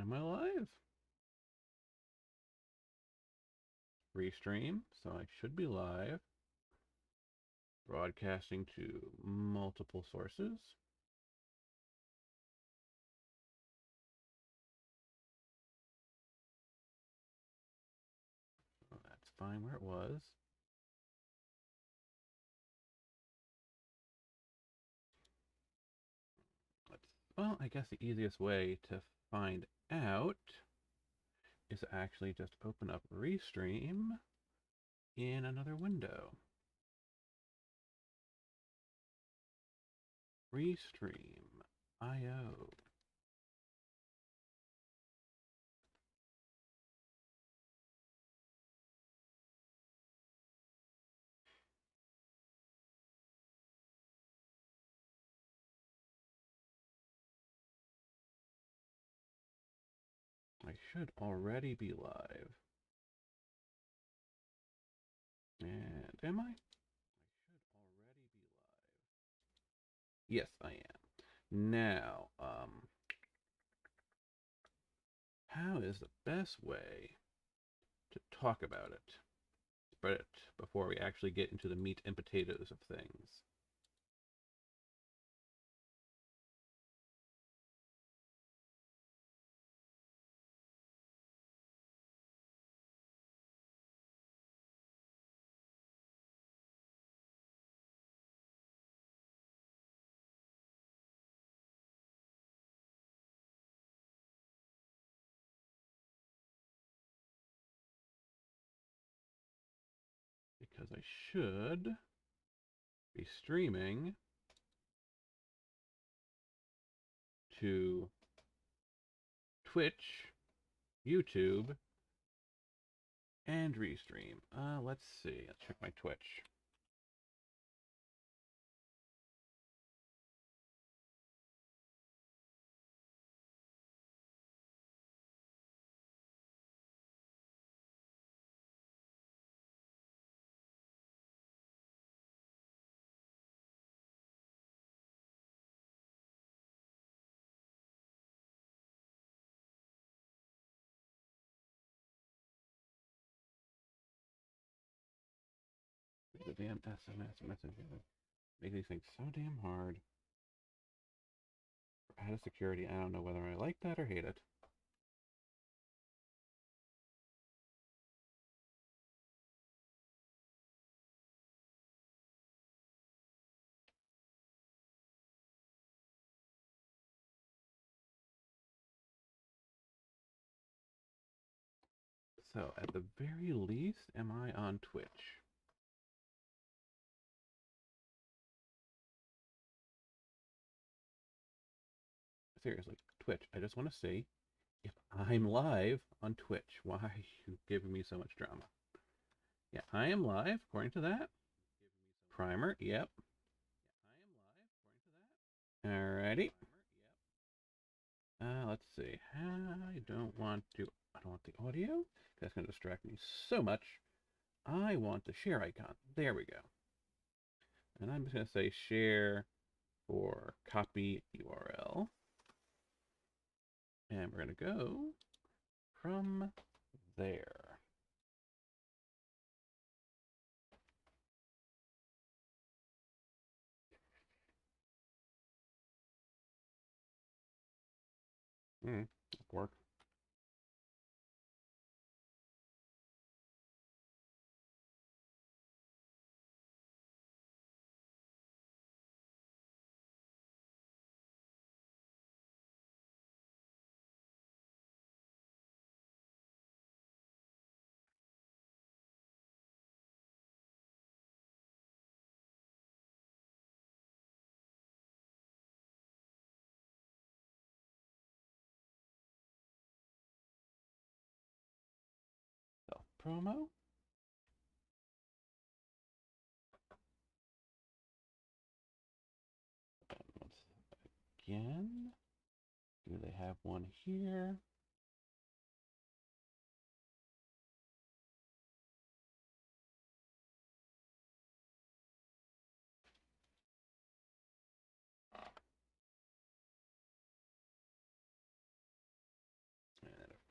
Am I live? Restream, so I should be live. Broadcasting to multiple sources. Well, that's fine where it was. Well, I guess the easiest way to find out is to actually just open up Restream in another window. Restream IO. I should already be live. And am I? I should already be live. Yes, I am. Now, how is the best way to talk about it? Spread it before we actually get into the meat and potatoes of things. Because I should be streaming to Twitch, YouTube, and Restream. Let's see. Let's check my Twitch. The damn SMS messenger. Make these things so damn hard. For added security, I don't know whether I like that or hate it. So, at the very least, am I on Twitch? Seriously, Twitch. I just want to see if I'm live on Twitch. Why are you giving me so much drama? Yeah, I am live, according to that. Primer, yep. Alrighty. Let's see. I don't want the audio. That's going to distract me so much. I want the share icon. There we go. And I'm just going to say share for copy URL. And we're going to go from there. Work. Self promo. Once again, do they have one here?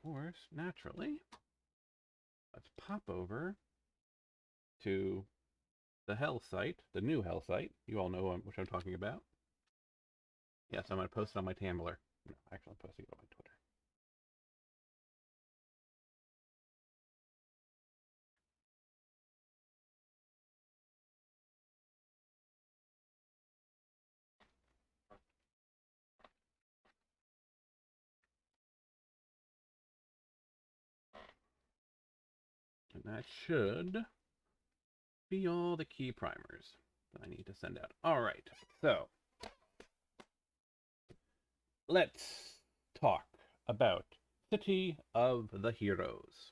course, naturally, let's pop over to the Hell site, the new Hell site. You all know which I'm talking about. Yes, I'm going to post it on my Tumblr. No, actually, I'm posting it on my Twitter. And that should be all the key primers that I need to send out. All right, so let's talk about City of the Heroes.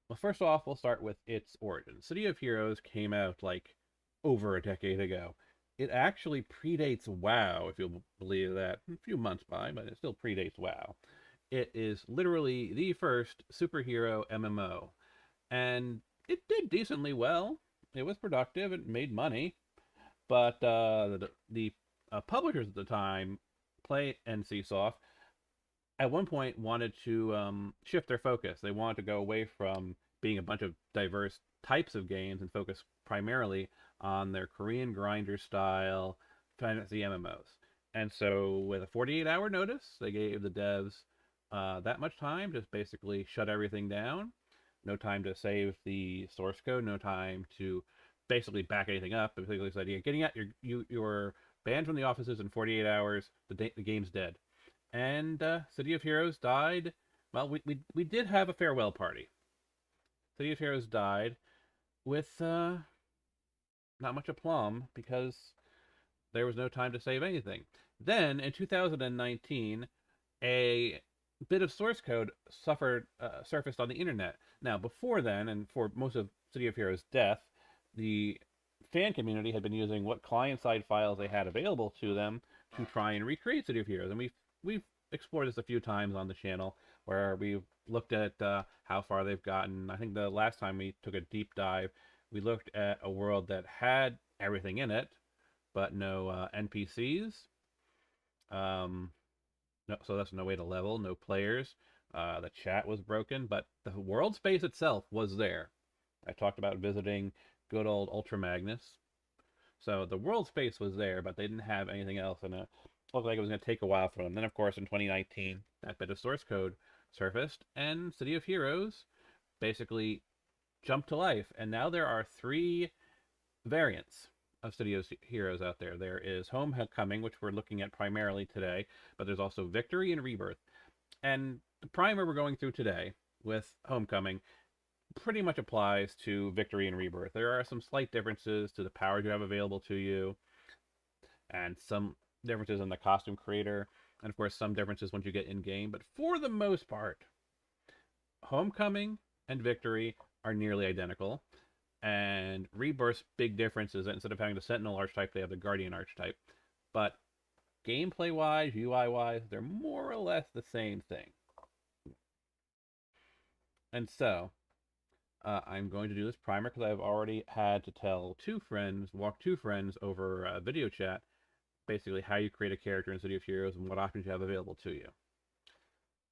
Well, first off, we'll start with its origin. City of Heroes came out like over a decade ago. It actually predates WoW, if you'll believe that. A few months by, but it still predates WoW. It is literally the first superhero MMO, and it did decently well. It was productive. It made money, but the publishers at the time, Play and NCSoft, at one point wanted to shift their focus. They wanted to go away from being a bunch of diverse types of games and focus primarily on their Korean grinder style fantasy MMOs. And so, with a 48-hour notice, they gave the devs that much time to basically shut everything down. No time to save the source code. No time to basically back anything up. Basically said, "Yeah, getting out. You're banned from the offices in 48 hours. The game's dead." And City of Heroes died. Well, we did have a farewell party. City of Heroes died with not much aplomb because there was no time to save anything. Then in 2019, a bit of source code surfaced on the internet. Now, before then, and for most of City of Heroes' death, the fan community had been using what client-side files they had available to them to try and recreate City of Heroes, and we've explored this a few times on the channel, where we've looked at how far they've gotten. I think the last time we took a deep dive, we looked at a world that had everything in it, but no NPCs. No, so that's no way to level, no players. The chat was broken, but the world space itself was there. I talked about visiting good old Ultra Magnus. So the world space was there, but they didn't have anything else, and it looked like it was going to take a while for them. Then, of course, in 2019, that bit of source code surfaced, and City of Heroes basically jumped to life. And now there are 3 variants of City of Heroes out there. There is Homecoming, which we're looking at primarily today, but there's also Victory and Rebirth. And the primer we're going through today with Homecoming pretty much applies to Victory and Rebirth. There are some slight differences to the powers you have available to you, and some differences in the costume creator, and of course some differences once you get in game. But for the most part, Homecoming and Victory are nearly identical. And Rebirth's big difference is that instead of having the Sentinel archetype, they have the Guardian archetype. But gameplay-wise, UI-wise, they're more or less the same thing. And so, I'm going to do this primer because I've already had to walk two friends over video chat, basically how you create a character in City of Heroes and what options you have available to you.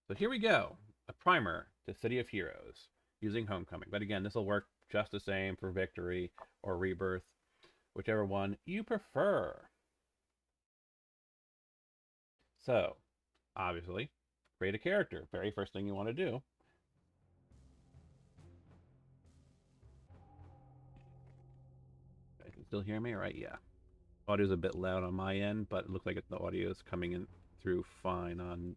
So here we go, a primer to City of Heroes using Homecoming. But again, this will work just the same for Victory or Rebirth, whichever one you prefer. So, obviously, create a character. Very first thing you want to do. You can still hear me, right? Yeah. Audio's a bit loud on my end, but it looks like the audio is coming in through fine on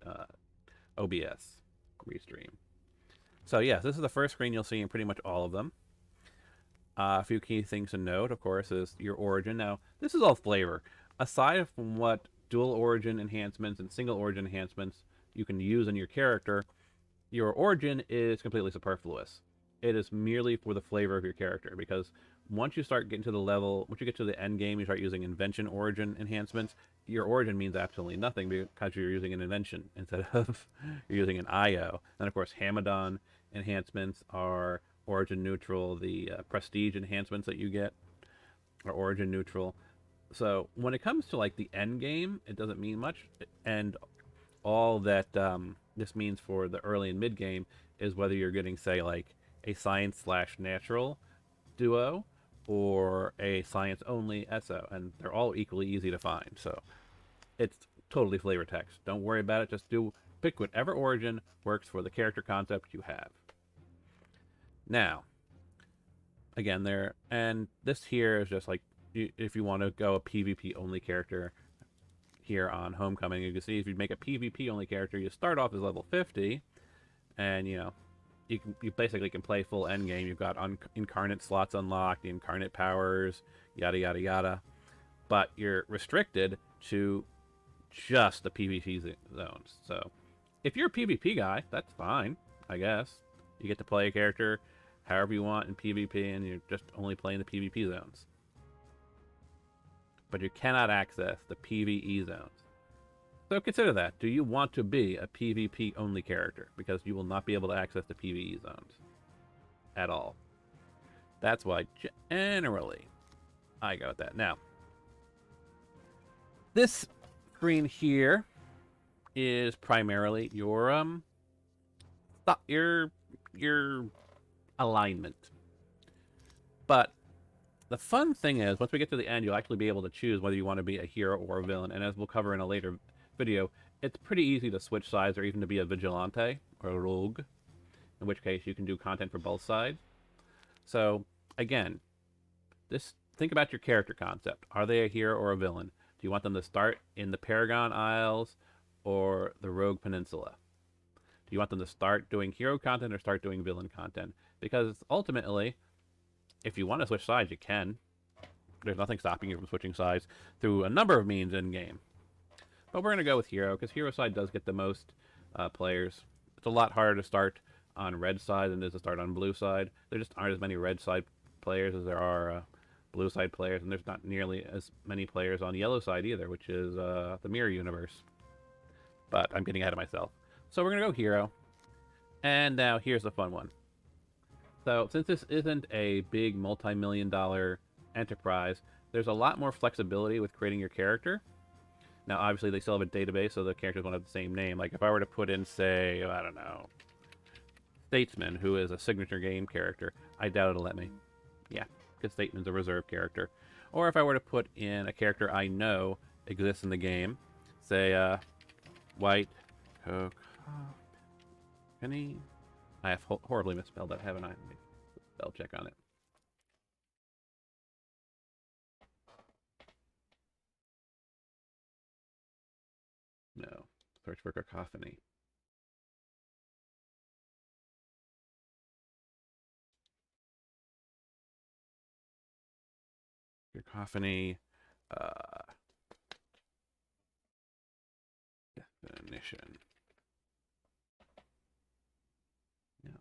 OBS Restream. So yes, this is the first screen you'll see in pretty much all of them. A few key things to note, of course, is your origin. Now, this is all flavor. Aside from what dual origin enhancements and single origin enhancements you can use in your character, your origin is completely superfluous. It is merely for the flavor of your character, because once you start getting to the level, once you get to the end game, you start using invention origin enhancements, your origin means absolutely nothing because you're using an invention instead of you're using an IO. And of course, Hamadon enhancements are origin neutral. The prestige enhancements that you get are origin neutral. So when it comes to like the end game, it doesn't mean much, and all that this means for the early and mid game is whether you're getting, say, like a science slash natural duo or a science only SO, and they're all equally easy to find. So it's totally flavor text. Don't worry about it. Just pick whatever origin works for the character concept you have. Now, again, and this here is just like if you want to go a PvP only character here on Homecoming, you can see if you make a PvP only character, you start off as level 50, and you basically can play full endgame. You've got incarnate slots unlocked, the incarnate powers, yada yada yada, but you're restricted to just the PvP zones. So if you're a PvP guy, that's fine, I guess. You get to play a character however you want in PvP, and you're just only playing the PvP zones. But you cannot access the PvE zones. So consider that. Do you want to be a PvP only character? Because you will not be able to access the PvE zones at all. That's why generally I go with that. Now, this screen here is primarily your alignment. But the fun thing is, once we get to the end, you'll actually be able to choose whether you want to be a hero or a villain. And as we'll cover in a later video, it's pretty easy to switch sides or even to be a vigilante or a rogue, in which case you can do content for both sides. So again, think about your character concept. Are they a hero or a villain? Do you want them to start in the Paragon Isles or the Rogue Peninsula? Do you want them to start doing hero content or start doing villain content? Because ultimately, if you want to switch sides, you can. There's nothing stopping you from switching sides through a number of means in-game. But we're going to go with hero, because hero side does get the most players. It's a lot harder to start on red side than it is to start on blue side. There just aren't as many red side players as there are blue side players, and there's not nearly as many players on yellow side either, which is the mirror universe. But I'm getting ahead of myself. So we're going to go hero. And now here's the fun one. So since this isn't a big multi-million-dollar enterprise, there's a lot more flexibility with creating your character. Now, obviously, they still have a database, so the characters won't have the same name. Like, if I were to put in, say, I don't know, Statesman, who is a signature game character, I doubt it'll let me. Yeah, because Statesman's a reserve character. Or if I were to put in a character I know exists in the game, say, White Coke Penny. I have horribly misspelled that, haven't I? Let me spell check on it. No. Search for cacophony. Cacophony. Definition. No.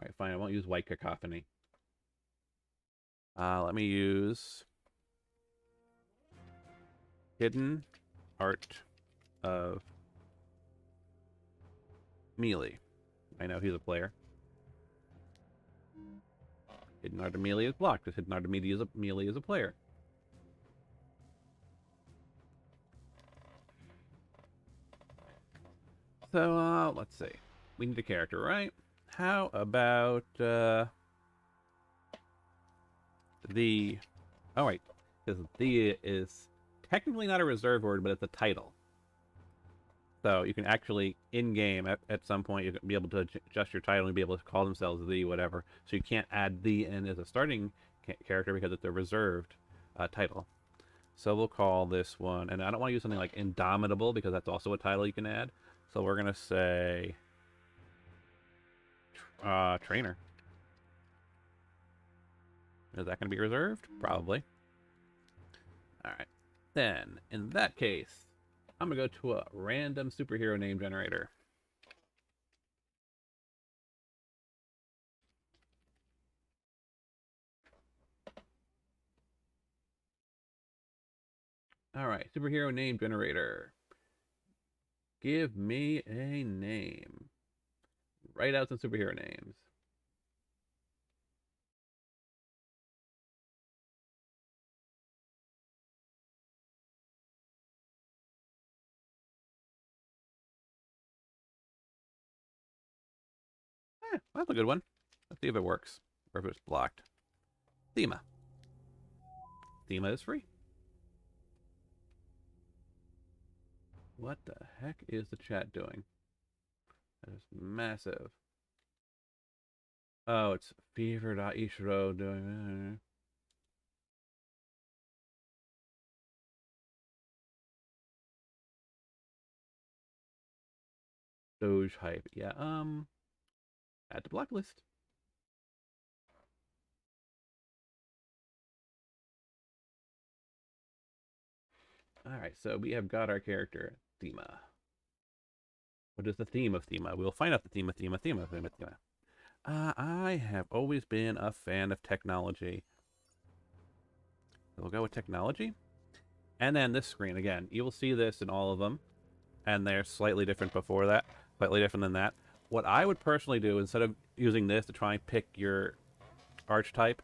Alright, fine. I won't use white cacophony. Let me use Hidden Art of Melee. I know he's a player. Hidden Art of Melee is blocked, because Hidden Art of Melee is a player. So, let's see. We need a character, right? How about, the... Oh, wait. Because the is technically not a reserve word, but it's a title. So you can actually, in-game, at some point, you can be able to adjust your title and be able to call themselves the whatever. So you can't add the in as a starting character because it's a reserved title. So we'll call this one, and I don't want to use something like Indomitable because that's also a title you can add. So we're going to say Trainer. Is that going to be reserved? Probably. Alright. Then, in that case, I'm going to go to a random superhero name generator. Alright, superhero name generator. Give me a name. Write out some superhero names. That's a good one. Let's see if it works. Or if it's blocked. Thema. Thema is free. What the heck is the chat doing? That is massive. Oh, it's fever.ishiro doing... Doge hype. Yeah, add to block list. Alright, so we have got our character, Thema. What is the theme of Thema? We'll find out the theme of Thema. I have always been a fan of technology. We'll go with technology. And then this screen, again, you will see this in all of them. And they're slightly different before that. Slightly different than that. What I would personally do, instead of using this to try and pick your archetype,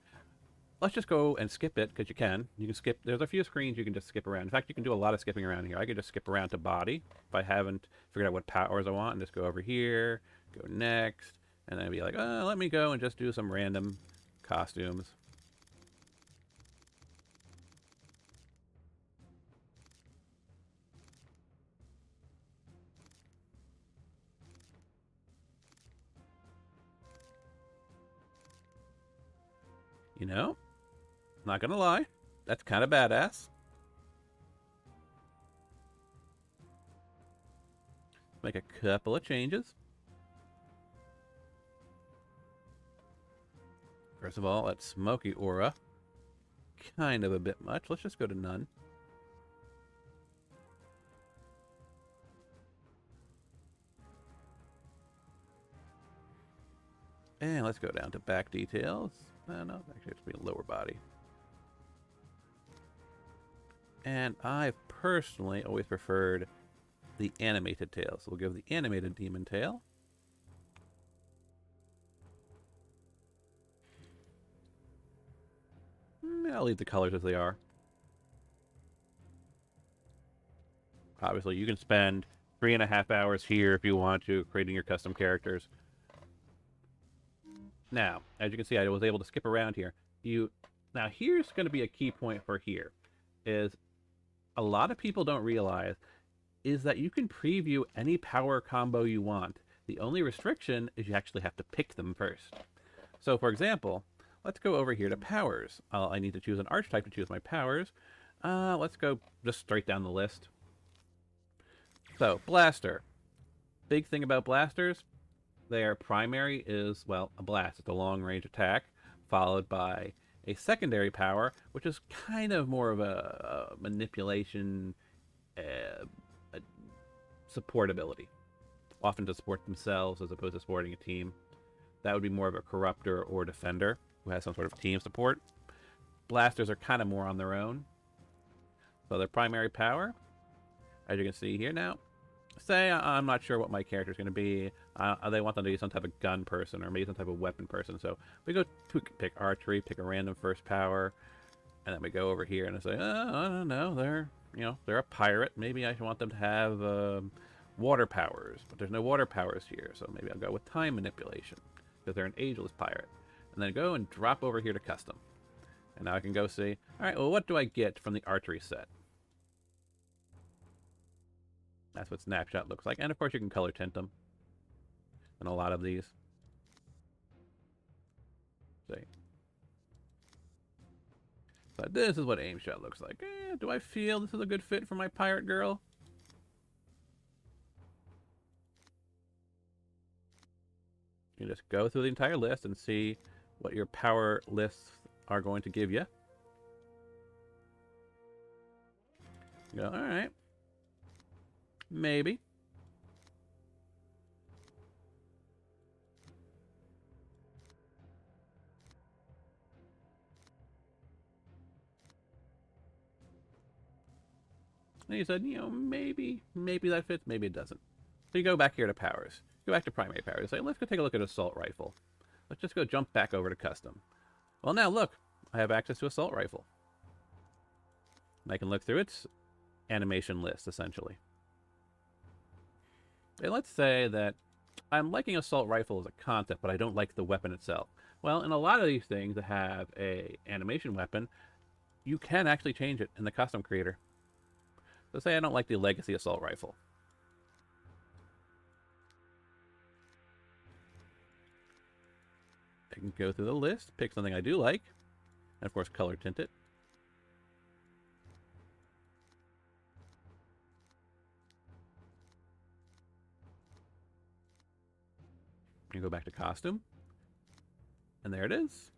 let's just go and skip it, because you can. You can skip. There's a few screens you can just skip around. In fact, you can do a lot of skipping around here. I could just skip around to body if I haven't figured out what powers I want, and just go over here, go next, and then be like, oh, let me go and just do some random costumes. You know, not gonna lie, that's kind of badass. Make a couple of changes. First of all, that smoky aura, kind of a bit much. Let's just go to none. And let's go down to back details. No, actually it's be a lower body. And I've personally always preferred the animated tail. So we'll give the animated demon tail. I'll leave the colors as they are. Obviously, you can spend 3.5 hours here if you want to, creating your custom characters. Now, as you can see, I was able to skip around here. Now, here's going to be a key point for here, is a lot of people don't realize is that you can preview any power combo you want. The only restriction is you actually have to pick them first. So, for example, let's go over here to powers. I need to choose an archetype to choose my powers. Let's go just straight down the list. So, Blaster. Big thing about blasters, their primary is, well, a blast. It's a long-range attack, followed by a secondary power, which is kind of more of a manipulation support ability. Often to support themselves as opposed to supporting a team. That would be more of a corruptor or defender who has some sort of team support. Blasters are kind of more on their own. So their primary power, as you can see here now, say I'm not sure what my character is going to be. They want them to be some type of gun person or maybe some type of weapon person. So we go to pick archery, pick a random first power, and then we go over here and say, I don't know, they're a pirate. Maybe I want them to have water powers, but there's no water powers here. So maybe I'll go with time manipulation because they're an ageless pirate. And then go and drop over here to custom. And now I can go see, all right, well, what do I get from the archery set? That's what Snapshot looks like. And of course you can color tint them in a lot of these. See. But this is what Aim Shot looks like. Do I feel this is a good fit for my pirate girl? You can just go through the entire list and see what your power lists are going to give you. You go, all right. Maybe. And you said, maybe that fits, maybe it doesn't. So you go back here to powers. Go back to primary powers. Say, let's go take a look at assault rifle. Let's just go jump back over to custom. Well, now look, I have access to assault rifle. And I can look through its animation list, essentially. And let's say that I'm liking assault rifle as a concept, but I don't like the weapon itself. Well, in a lot of these things that have a animation weapon, you can actually change it in the custom creator. So say I don't like the legacy assault rifle. I can go through the list, pick something I do like, and of course color tint it. You go back to costume, and there it is.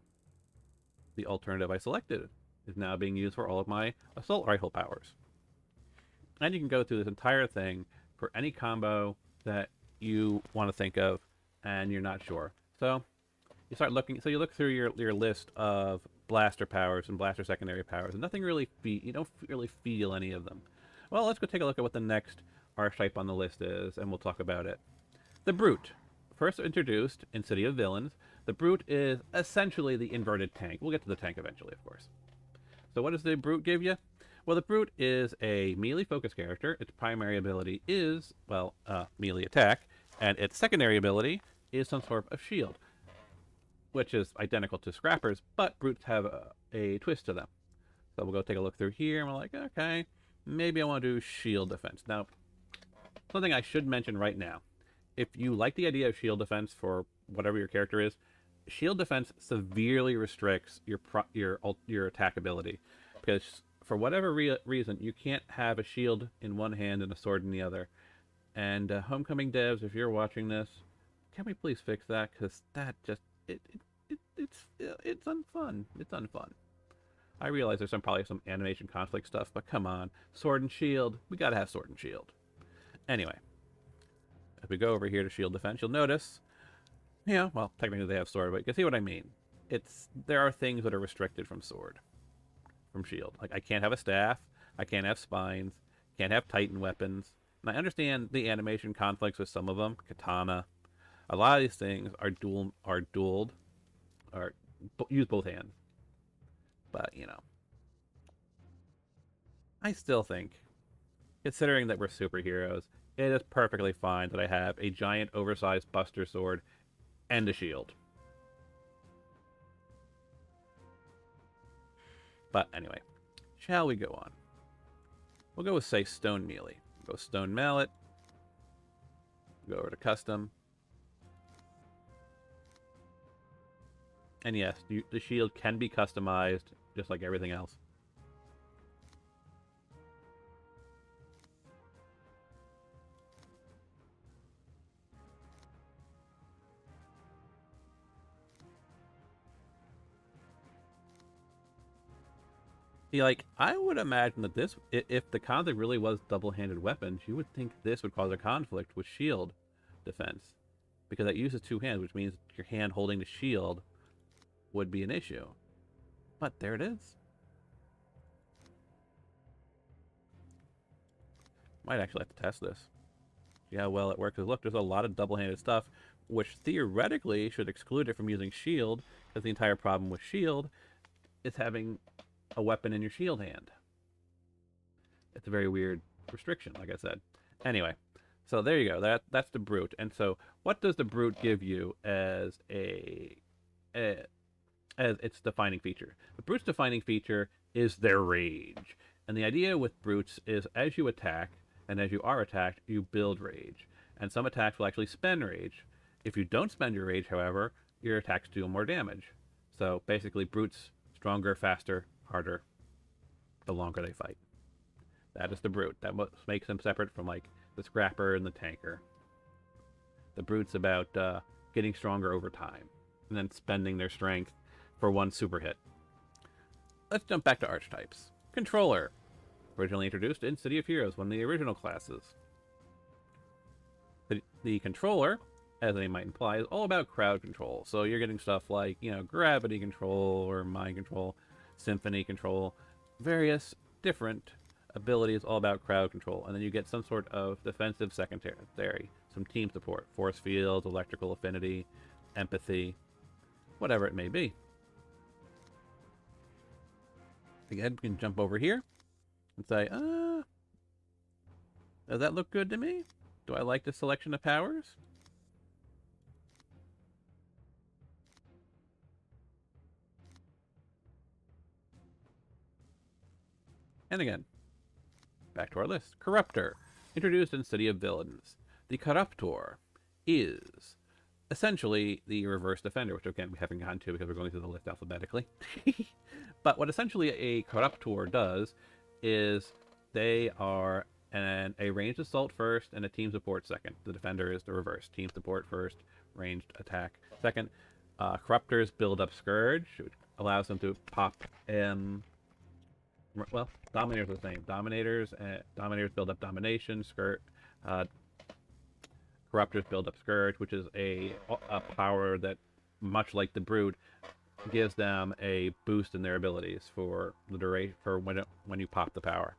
The alternative I selected is now being used for all of my assault rifle powers. And you can go through this entire thing for any combo that you want to think of and you're not sure. So you start looking, so you look through your list of blaster powers and blaster secondary powers, and nothing really, you don't really feel any of them. Well, let's go take a look at what the next archetype on the list is, and we'll talk about it. The Brute. First introduced in City of Villains, the Brute is essentially the inverted tank. We'll get to the tank eventually, of course. So what does the Brute give you? Well, the Brute is a melee-focused character. Its primary ability is, well, melee attack, and its secondary ability is some sort of shield, which is identical to Scrappers, but Brutes have a twist to them. So we'll go take a look through here, and we're like, okay, maybe I want to do shield defense. Now, something I should mention right now. If you like the idea of shield defense for whatever your character is, shield defense severely restricts your attack ability, because for whatever reason you can't have a shield in one hand and a sword in the other. And Homecoming devs, if you're watching this, can we please fix that? Because that just it's unfun. It's unfun. I realize there's probably some animation conflict stuff, but come on, sword and shield. We gotta have sword and shield. Anyway, if we go over here to shield defense, you'll notice, well, technically they have sword, but you can see what I mean. There are things that are restricted from sword, from shield. Like I can't have a staff, I can't have spines, can't have Titan weapons. And I understand the animation conflicts with some of them, katana. A lot of these things are dueled, or use both hands. But I still think, considering that we're superheroes, it is perfectly fine that I have a giant oversized Buster Sword and a shield. But anyway, shall we go on? We'll go with, say, Stone Melee. Go Stone Mallet. Go over to Custom. And yes, the shield can be customized just like everything else. See, like, I would imagine that this, if the concept really was double-handed weapons, you would think this would cause a conflict with shield defense. Because it uses two hands, which means your hand holding the shield would be an issue. But there it is. Might actually have to test this. See how well it works. Because look, there's a lot of double-handed stuff, which theoretically should exclude it from using shield, because the entire problem with shield is having a weapon in your shield hand. It's a very weird restriction, like I said. Anyway, so there you go. That's the Brute. And so, what does the Brute give you as as its defining feature? The Brute's defining feature is their rage. And the idea with Brutes is, as you attack, and as you are attacked, you build rage. And some attacks will actually spend rage. If you don't spend your rage, however, your attacks do more damage. So basically, Brutes stronger, faster, harder, the longer they fight. That is the Brute. That makes them separate from, like, the Scrapper and the Tanker. The Brute's about getting stronger over time, and then spending their strength for one super hit. Let's jump back to archetypes. Controller. Originally introduced in City of Heroes, one of the original classes. The Controller, as they might imply, is all about crowd control. So you're getting stuff like, gravity control or mind control, symphony control, various different abilities all about crowd control. And then you get some sort of defensive secondary, some team support, force fields, electrical affinity, empathy, whatever it may be. Again, we can jump over here and say, does that look good to me? Do I like the selection of powers? And again, back to our list. Corruptor, introduced in City of Villains. The Corruptor is essentially the reverse defender, which again we haven't gotten to because we're going through the list alphabetically. But what essentially a Corruptor does is they are a ranged assault first and a team support second. The defender is the reverse. Team support first, ranged attack second. Corruptors build up Scourge, which allows them to pop well, Dominators are the same. Dominators build up Domination. Corruptors build up Scourge, which is a power that, much like the Brute, gives them a boost in their abilities for the duration for when you pop the power.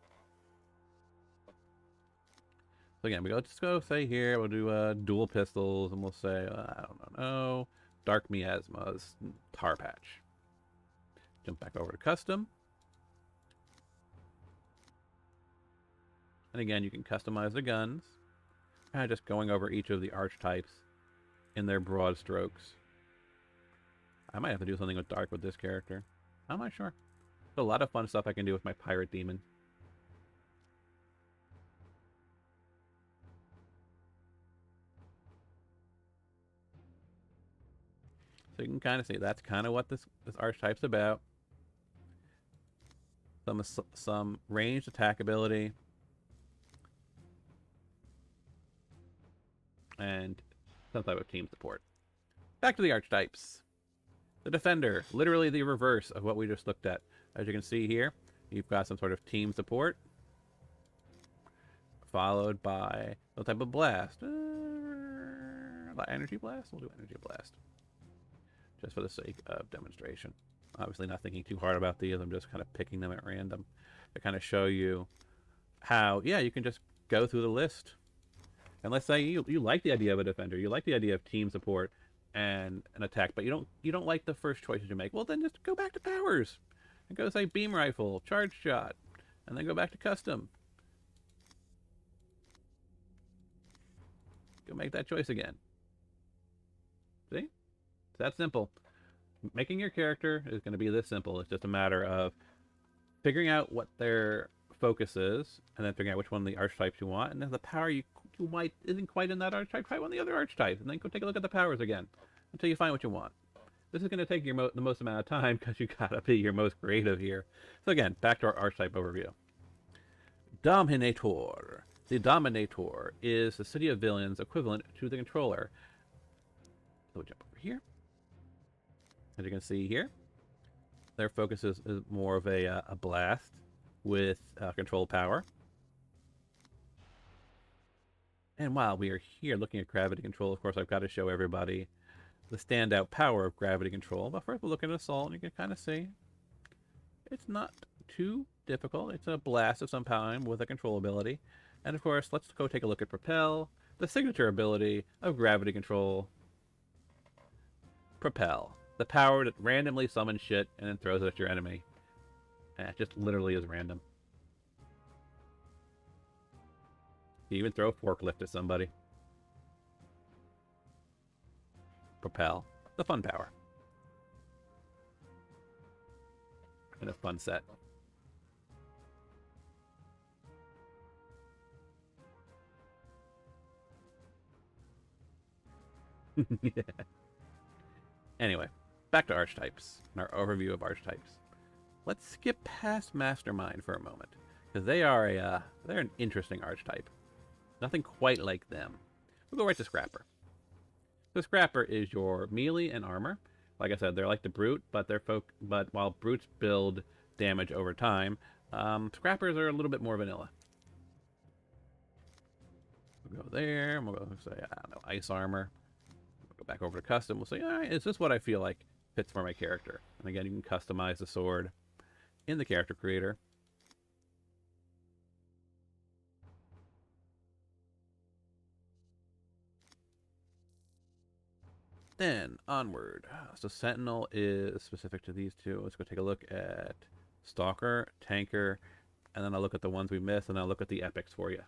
So again, let's go say here we'll do dual pistols, and we'll say I don't know, Dark Miasma's Tar Patch. Jump back over to custom. And again, you can customize the guns. Kind of just going over each of the archetypes in their broad strokes. I might have to do something with Dark with this character. I'm not sure. There's a lot of fun stuff I can do with my Pirate Demon. So you can kind of see that's kind of what this archetype's about. Some ranged attack ability. And some type of team support. Back to the archetypes. The Defender, literally the reverse of what we just looked at. As you can see here, you've got some sort of team support, followed by some type of blast. Energy blast? We'll do energy blast. Just for the sake of demonstration. Obviously not thinking too hard about these, I'm just kind of picking them at random to kind of show you how, yeah, you can just go through the list. And let's say you like the idea of a defender, you like the idea of team support and an attack, but you don't like the first choices you make. Well, then just go back to powers and go say beam rifle, charge shot, and then go back to custom. Go make that choice again. See? It's that simple. Making your character is going to be this simple. It's just a matter of figuring out what their focus is, and then figuring out which one of the archetypes you want, and then the power you might isn't quite in that archetype, try one of the other archetypes, and then go take a look at the powers again until you find what you want. This is going to take your the most amount of time because you gotta be your most creative here. So again, back to our archetype overview. Dominator. The Dominator is the City of Villains equivalent to the Controller. So we'll jump over here. As you can see here, their focus is more of a blast with control power. And while we are here looking at gravity control, of course, I've got to show everybody the standout power of gravity control. But first, we'll look at Assault, and you can kind of see it's not too difficult. It's a blast of some kind with a control ability. And of course, let's go take a look at Propel, the signature ability of gravity control. Propel, the power that randomly summons shit and then throws it at your enemy. And it just literally is random. You even throw a forklift at somebody. Propel, the fun power. And a fun set. Yeah. Anyway, back to archetypes and our overview of archetypes. Let's skip past Mastermind for a moment, because they are they're an interesting archetype. Nothing quite like them. We'll go right to Scrapper. So Scrapper is your melee and armor. Like I said, they're like the Brute, but but while Brutes build damage over time, Scrappers are a little bit more vanilla. We'll go there, and we'll go say, I don't know, ice armor. We'll go back over to custom. We'll say, all right, is this what I feel like fits for my character? And again, you can customize the sword in the character creator. Then, onward. So Sentinel is specific to these two. Let's go take a look at Stalker, Tanker, and then I'll look at the ones we missed, and I'll look at the epics for you.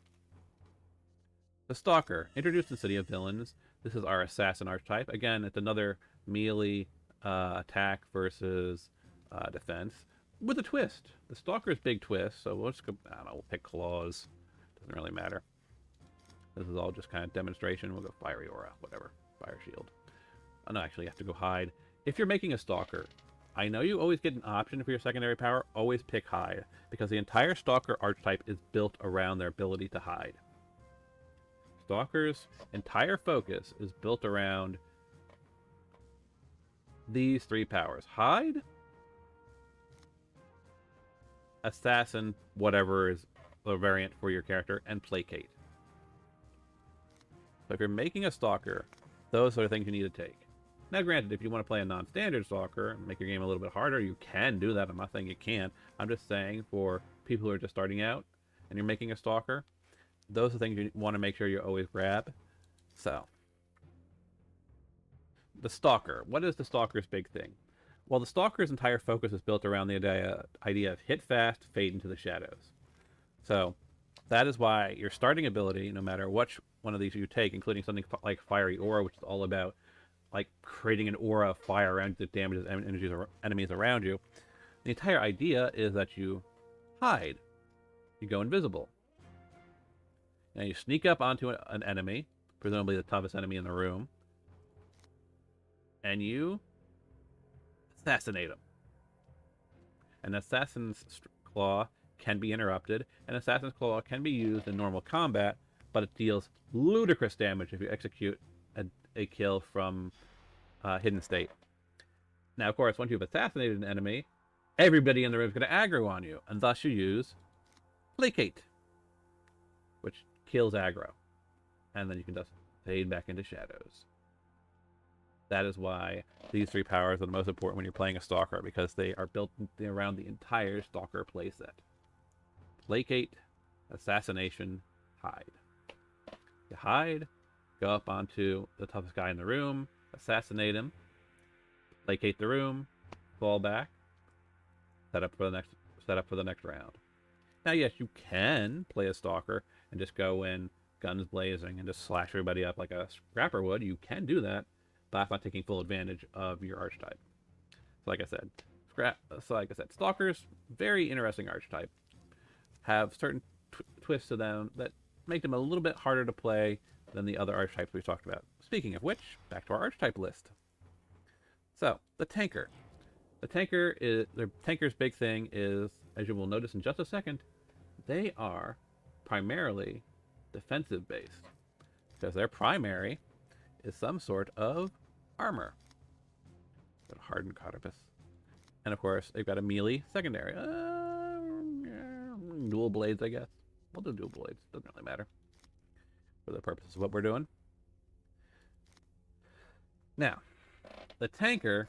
The Stalker, introduced in City of Villains. This is our Assassin archetype. Again, it's another melee attack versus defense. with a twist. The Stalker's big twist, so we'll just go, I don't know, we'll pick Claws. Doesn't really matter. This is all just kind of demonstration. We'll go Fiery Aura, whatever. Fire Shield. Oh, no, actually, you have to go Hide. If you're making a Stalker, I know you always get an option for your secondary power. Always pick Hide, because the entire Stalker archetype is built around their ability to hide. Stalker's entire focus is built around these 3 powers. Hide, Assassin, whatever is the variant for your character, and Placate. So if you're making a Stalker, those are the things you need to take. Now granted, if you want to play a non-standard Stalker and make your game a little bit harder, you can do that. I'm not saying you can't. I'm just saying for people who are just starting out and you're making a Stalker, those are the things you want to make sure you always grab. So, the Stalker. What is the Stalker's big thing? Well, the Stalker's entire focus is built around the idea of hit fast, fade into the shadows. So, that is why your starting ability, no matter which one of these you take, including something like Fiery Aura, which is all about like creating an aura of fire around that damages enemies around you, the entire idea is that you hide. You go invisible. Now you sneak up onto an enemy, presumably the toughest enemy in the room, and you assassinate him. An Assassin's Claw can be interrupted, and Assassin's Claw can be used in normal combat, but it deals ludicrous damage if you execute a kill from Hidden State. Now, of course, once you've assassinated an enemy, everybody in the room is going to aggro on you, and thus you use Placate, which kills aggro. And then you can just fade back into shadows. That is why these 3 powers are the most important when you're playing a Stalker, because they are built around the entire Stalker playset. Placate, Assassination, Hide. You hide, go up onto the toughest guy in the room, assassinate him, placate the room, fall back, set up for the next round. Now, yes, you can play a Stalker and just go in guns blazing and just slash everybody up like a Scrapper would. You can do that, but that's not taking full advantage of your archetype. So like I said, Stalkers, very interesting archetype, have certain twists to them that make them a little bit harder to play than the other archetypes we've talked about. Speaking of which, back to our archetype list. So, the Tanker. The Tanker's big thing is, as you will notice in just a second, they are primarily defensive based, because their primary is some sort of armor. Got a hardened carapace. And of course, they've got a melee secondary. Dual blades, I guess. We'll do dual blades. Doesn't really matter for the purposes of what we're doing. Now, the Tanker,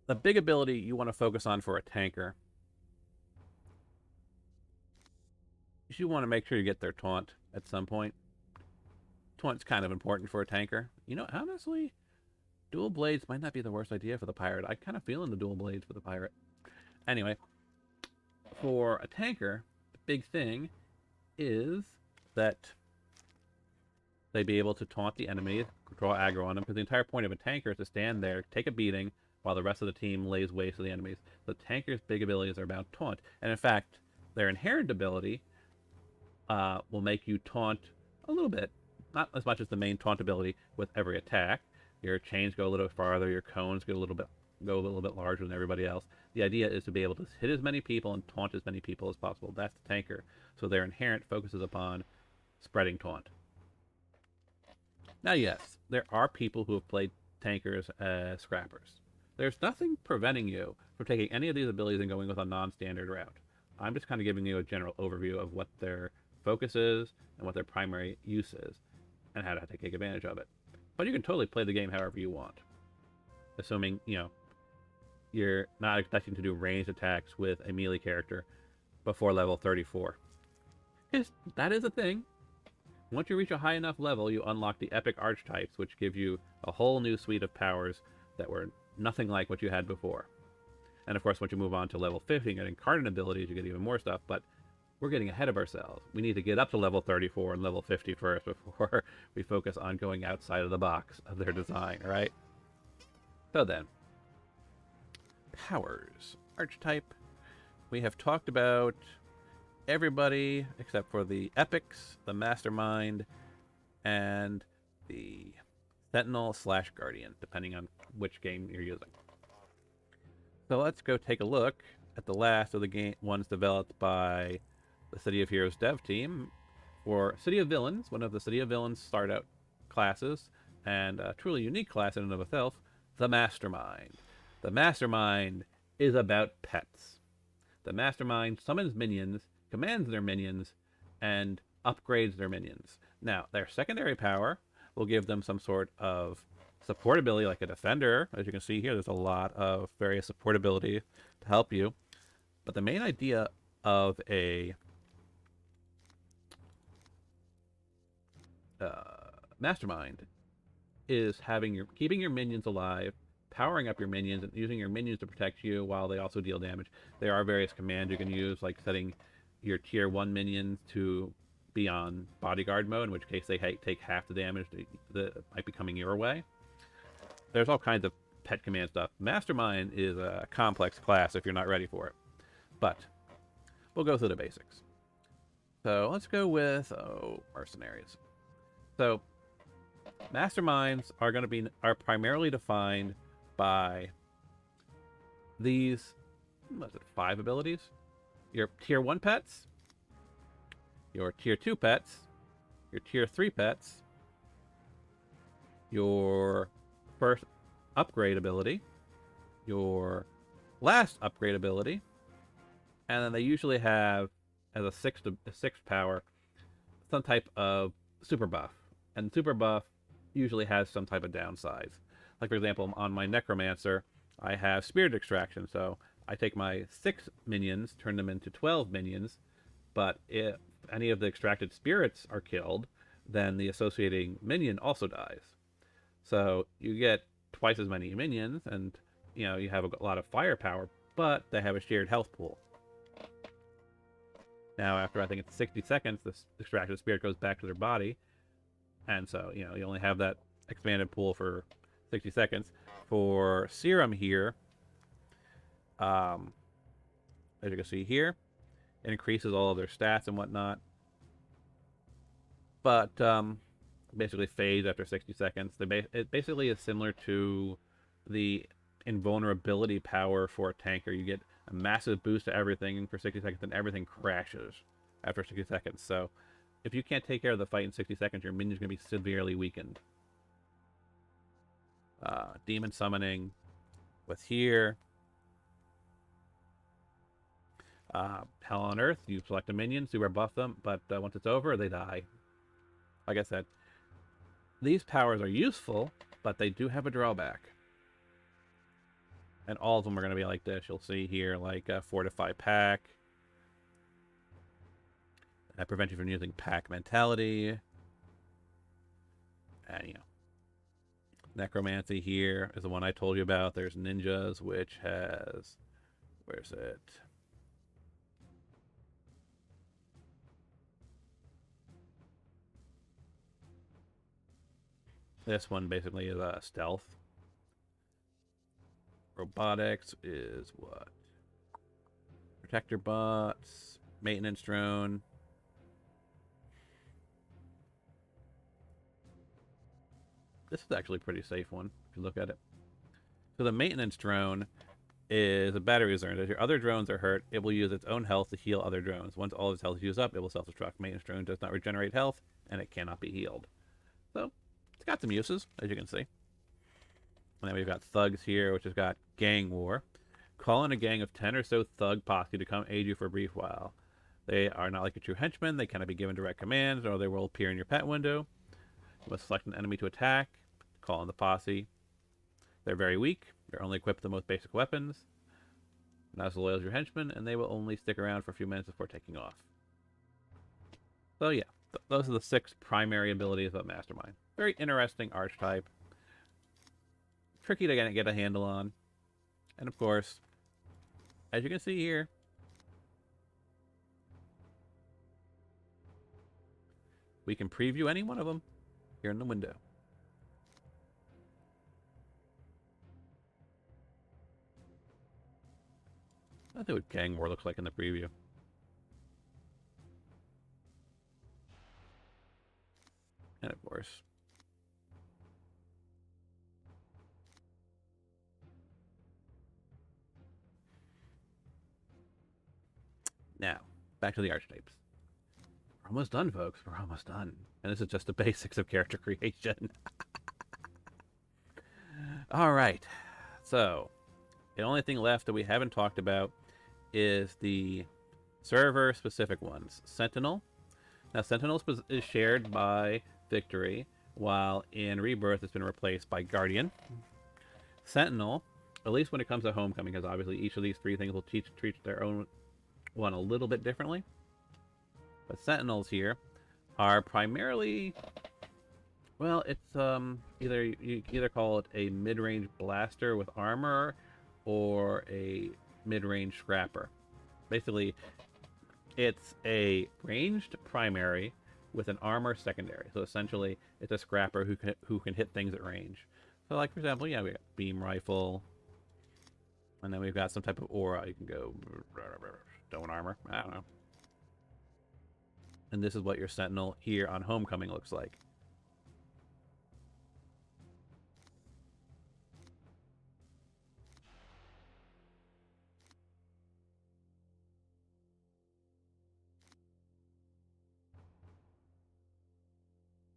the big ability you want to focus on for a Tanker is you want to make sure you get their taunt at some point. Taunt's kind of important for a Tanker. You know, honestly, dual blades might not be the worst idea for the pirate. I kind of feel in the dual blades for the pirate. Anyway, for a Tanker, the big thing is that they be able to taunt the enemy, draw aggro on them, because the entire point of a Tanker is to stand there, take a beating, while the rest of the team lays waste to the enemies. The Tanker's big abilities are about taunt. And in fact, their inherent ability will make you taunt a little bit. Not as much as the main taunt ability with every attack. Your chains go a little farther, your cones go a little bit larger than everybody else. The idea is to be able to hit as many people and taunt as many people as possible. That's the Tanker. So their inherent focuses upon spreading taunt. Now, yes, there are people who have played Tankers as Scrappers. There's nothing preventing you from taking any of these abilities and going with a non-standard route. I'm just kind of giving you a general overview of what their focus is and what their primary use is and how to take advantage of it. But you can totally play the game however you want, assuming, you know, you're not expecting to do ranged attacks with a melee character before level 34. Because that is a thing. Once you reach a high enough level, you unlock the epic archetypes, which give you a whole new suite of powers that were nothing like what you had before. And of course, once you move on to level 50 and get incarnate abilities, you get even more stuff, but we're getting ahead of ourselves. We need to get up to level 34 and level 50 first before we focus on going outside of the box of their design, right? So then, powers. Archetype. We have talked about everybody except for the epics, the mastermind, and the sentinel / guardian, depending on which game you're using. So let's go take a look at the last of the game ones developed by the City of Heroes dev team for City of Villains, one of the City of Villains start-out classes, and a truly unique class in and of itself, the Mastermind. The Mastermind is about pets. The Mastermind summons minions, commands their minions, and upgrades their minions. Now, their secondary power will give them some sort of support ability, like a defender. As you can see here, there's a lot of various support ability to help you. But the main idea of a mastermind is keeping your minions alive, powering up your minions, and using your minions to protect you while they also deal damage. There are various commands you can use, like setting your tier 1 minions to be on bodyguard mode, in which case they take half the damage that might be coming your way. There's all kinds of pet command stuff. Mastermind is a complex class if you're not ready for it. But we'll go through the basics. So let's go with mercenaries. So masterminds are primarily defined by these 5 abilities. Your tier 1 pets, your tier 2 pets, your tier 3 pets, your first upgrade ability, your last upgrade ability, and then they usually have, as a sixth power, some type of super buff. And super buff usually has some type of downsides. Like, for example, on my Necromancer, I have Spirit Extraction, so I take my 6 minions, turn them into 12 minions, but if any of the extracted spirits are killed, then the associating minion also dies. So you get twice as many minions, and you have a lot of firepower, but they have a shared health pool. Now, after I think it's 60 seconds, the extracted spirit goes back to their body, and so you only have that expanded pool for 60 seconds. For Serum here, as you can see here, it increases all of their stats and whatnot, but basically fades after 60 seconds. It basically is similar to the invulnerability power for a tanker. You get a massive boost to everything for 60 seconds, and everything crashes after 60 seconds. So if you can't take care of the fight in 60 seconds, your minion's going to be severely weakened. Demon summoning with here. Hell on Earth, you select a minion, super buff them, but once it's over, they die. Like I said, these powers are useful, but they do have a drawback. And all of them are going to be like this. You'll see here, like Fortify Pack. That prevents you from using pack mentality. And, Necromancy here is the one I told you about. There's Ninjas, which has... Where's it? This one basically is stealth. Robotics is what? Protector bots, maintenance drone. This is actually a pretty safe one, if you look at it. So the maintenance drone is a battery reserve. If your other drones are hurt, it will use its own health to heal other drones. Once all of its health is used up, it will self-destruct. Maintenance drone does not regenerate health, and it cannot be healed. So, it's got some uses, as you can see. And then we've got thugs here, which has got gang war. Call in a gang of 10 or so thug posse to come aid you for a brief while. They are not like a true henchman. They cannot be given direct commands, or they will appear in your pet window. You must select an enemy to attack. Call in the posse. They're very weak. They're only equipped with the most basic weapons. Not as loyal as your henchmen, and they will only stick around for a few minutes before taking off. So yeah, those are the 6 primary abilities of Mastermind. Very interesting archetype. Tricky to get a handle on. And of course, as you can see here, we can preview any one of them here in the window. exactly what Gang War looks like in the preview. And of course, now back to the archetypes. We're almost done, folks. We're almost done. And this is just the basics of character creation. All right. So, the only thing left that we haven't talked about is the server-specific ones. Sentinel. Now, Sentinel is shared by Victory, while in Rebirth it's been replaced by Guardian. Sentinel, at least when it comes to Homecoming, because obviously each of these three things will treat their own one a little bit differently. But Sentinels here are primarily, well, it's you either call it a mid-range blaster with armor or a mid-range scrapper. Basically, it's a ranged primary with an armor secondary. So essentially, it's a scrapper who can hit things at range. So, like for example, yeah, we got beam rifle, and then we've got some type of aura. You can go stone armor. I don't know. And this is what your Sentinel here on Homecoming looks like.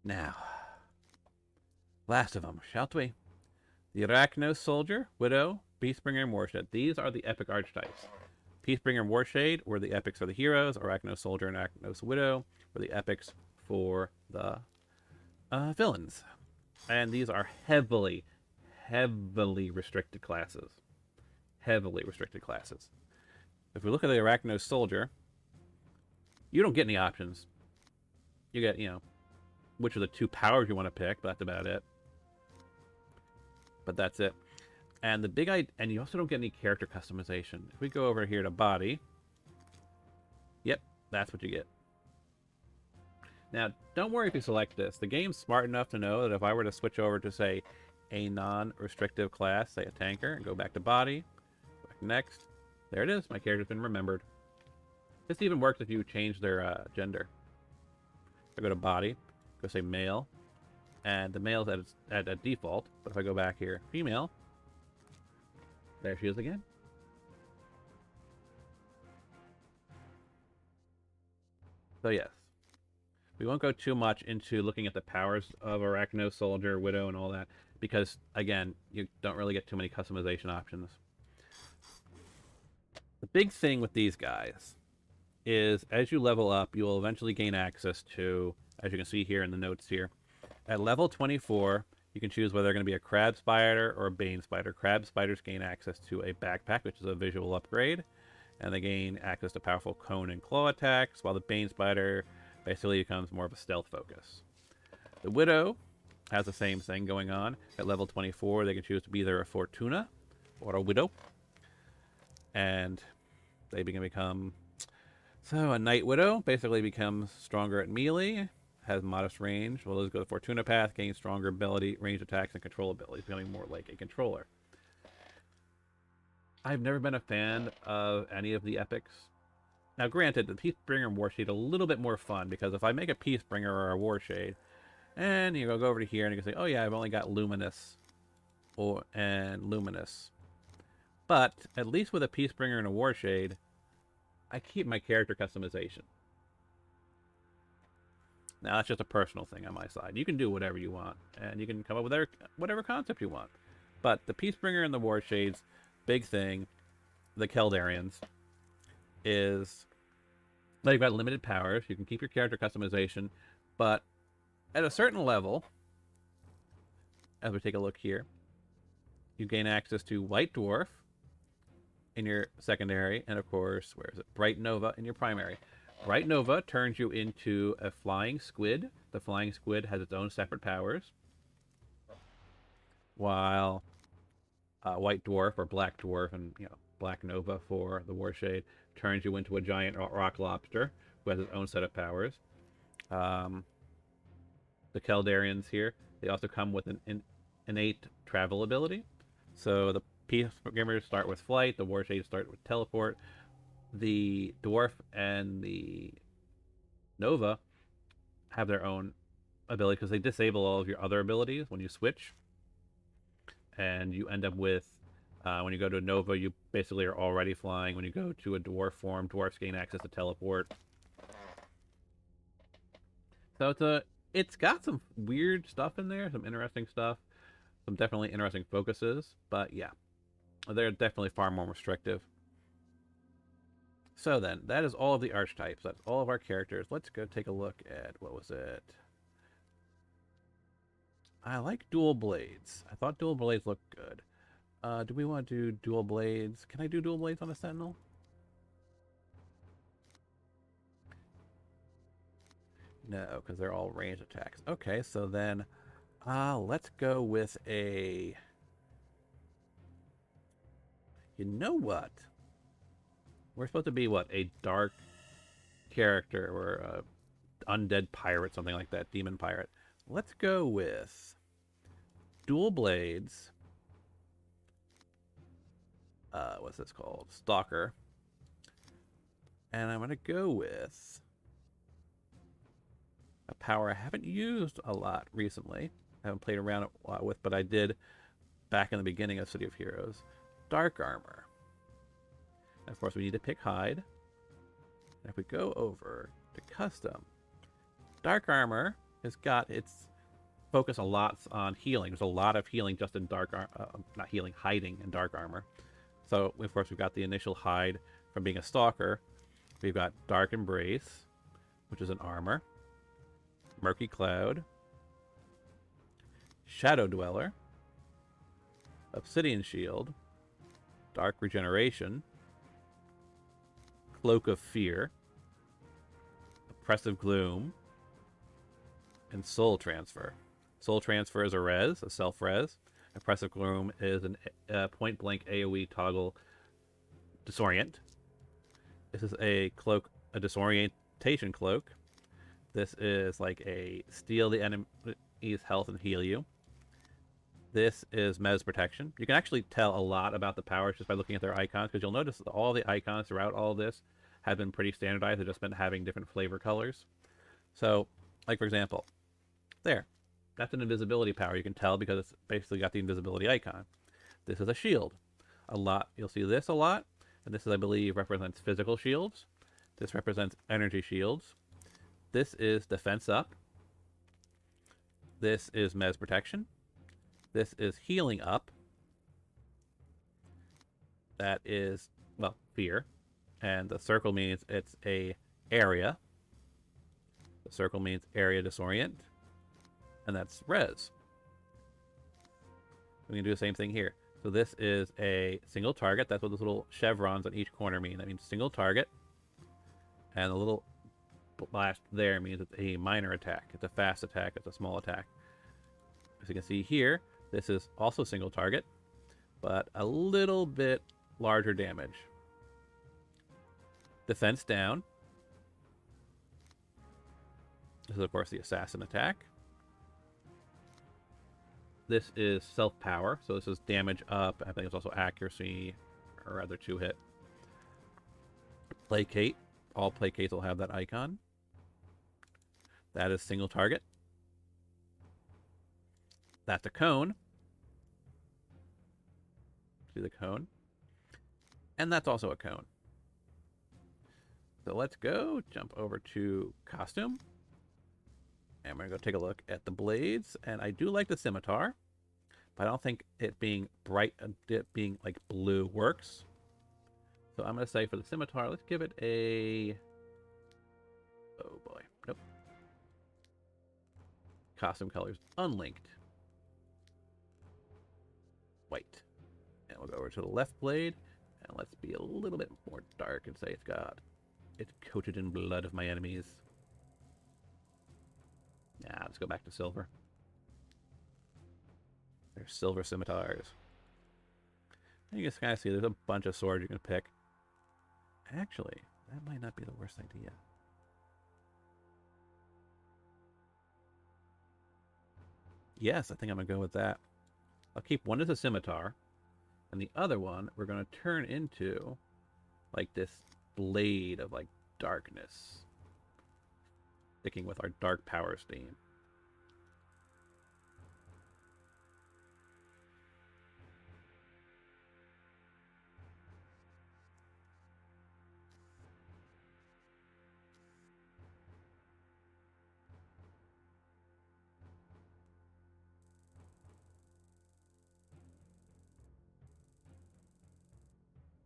Now, last of them, shall we? The Arachnos Soldier, Widow, Peacebringer, and Warshade. These are the epic archetypes. Peacebringer and Warshade were the epics for the heroes. Arachnos Soldier and Arachnos Widow were the epics for the villains. And these are heavily restricted classes. Heavily restricted classes. If we look at the Arachnos Soldier, you don't get any options. You get, which of the two powers you want to pick, but that's about it. But that's it. And the big and you also don't get any character customization. If we go over here to body, yep, that's what you get. Now, don't worry if you select this. The game's smart enough to know that if I were to switch over to, say, a non-restrictive class, say a tanker, and go back to body, back next, there it is. My character's been remembered. This even works if you change their gender. If I go to body, go say male, and the male's at a default, but if I go back here, female, there she is again. So yes, we won't go too much into looking at the powers of Arachnos Soldier, Widow, and all that, because, again, you don't really get too many customization options. The big thing with these guys is as you level up, you will eventually gain access to, as you can see here in the notes here, at level 24, you can choose whether they're going to be a Crab Spider or a Bane Spider. Crab Spiders gain access to a backpack, which is a visual upgrade, and they gain access to powerful cone and claw attacks, while the Bane Spider basically becomes more of a stealth focus. The Widow has the same thing going on. At level 24, they can choose to be either a Fortuna or a Widow, and they can become... So a Night Widow basically becomes stronger at melee, has modest range. Well, let's go the Fortuna path, gains stronger ability, range attacks, and control abilities, becoming more like a controller. I've never been a fan of any of the epics. Now, granted, the Peacebringer and Warshade are a little bit more fun, because if I make a Peacebringer or a Warshade, and you go over to here and you can say, oh yeah, I've only got Luminous and Luminous. But at least with a Peacebringer and a Warshade, I keep my character customization. Now, that's just a personal thing on my side. You can do whatever you want, and you can come up with whatever concept you want. But the Peacebringer and the Warshades, big thing, the Keldarians, is they've got limited powers. You can keep your character customization, but at a certain level, as we take a look here, you gain access to White Dwarf in your secondary, and of course, where is it? Bright Nova in your primary. Bright Nova turns you into a flying squid. The flying squid has its own separate powers, while White Dwarf or Black Dwarf, and Black Nova for the Warshade, turns you into a giant rock lobster who has its own set of powers. The Keldarians here, they also come with an innate travel ability. So the Peacebringer start with flight, the Warshade start with teleport, the dwarf and the Nova have their own ability because they disable all of your other abilities when you switch, and you end up with when you go to a Nova, you basically are already flying. When you go to a dwarf form, dwarfs gain access to teleport. So it's got some weird stuff in there, some interesting stuff, some definitely interesting focuses. But yeah, they're definitely far more restrictive. So then, that is all of the archetypes. That's all of our characters. Let's go take a look at, what was it? I like dual blades. I thought dual blades looked good. Do we want to do dual blades? Can I do dual blades on a sentinel? No, because they're all range attacks. Okay, so then let's go with a... You know what? We're supposed to be, what, a dark character or a undead pirate, something like that, demon pirate. Let's go with dual blades. What's this called? Stalker. And I'm going to go with a power I haven't used a lot recently. I haven't played around a lot with, but I did back in the beginning of City of Heroes. Dark Armor. And of course, we need to pick Hide. And if we go over to Custom, Dark Armor has got its focus a lot on healing. There's a lot of healing just in not healing, hiding in Dark Armor. So, of course, we've got the initial Hide from being a Stalker. We've got Dark Embrace, which is an armor. Murky Cloud. Shadow Dweller. Obsidian Shield. Dark Regeneration. Cloak of Fear. Oppressive Gloom. And Soul Transfer. Soul Transfer is a res, a self-res. Oppressive Gloom is a point-blank AoE toggle disorient. This is a cloak, a disorientation cloak. This is like a steal the enemy's health and heal you. This is Mez Protection. You can actually tell a lot about the powers just by looking at their icons, because you'll notice that all the icons throughout all this have been pretty standardized. They've just been having different flavor colors. So, like for example, there. That's an invisibility power. You can tell because it's basically got the invisibility icon. This is a shield. A lot. You'll see this a lot. And this, is, I believe, represents physical shields. This represents energy shields. This is defense up. This is Mez Protection. This is healing up. That is, well, fear. And the circle means it's a area. The circle means area disorient. And that's res. We can do the same thing here. So this is a single target. That's what those little chevrons on each corner mean. That means single target. And the little blast there means it's a minor attack. It's a fast attack. It's a small attack. As you can see here, this is also single target, but a little bit larger damage. Defense down. This is, of course, the assassin attack. This is self-power, so this is damage up. I think it's also accuracy, or rather 2-hit. Placate. All placates will have that icon. That is single target. That's a cone. See the cone? And that's also a cone. So let's go jump over to costume. And we're going to go take a look at the blades. And I do like the scimitar, but I don't think it being bright, it being like blue works. So I'm going to say for the scimitar, let's give it a... Oh boy. Nope. Costume colors unlinked. White. And we'll go over to the left blade. And let's be a little bit more dark and say it's coated in blood of my enemies. Nah, let's go back to silver. There's silver scimitars. And you can kind of see there's a bunch of swords you can pick. Actually, that might not be the worst idea. Yes, I think I'm going to go with that. I'll keep one as a scimitar. And the other one we're going to turn into like this blade of like darkness, sticking with our dark powers theme.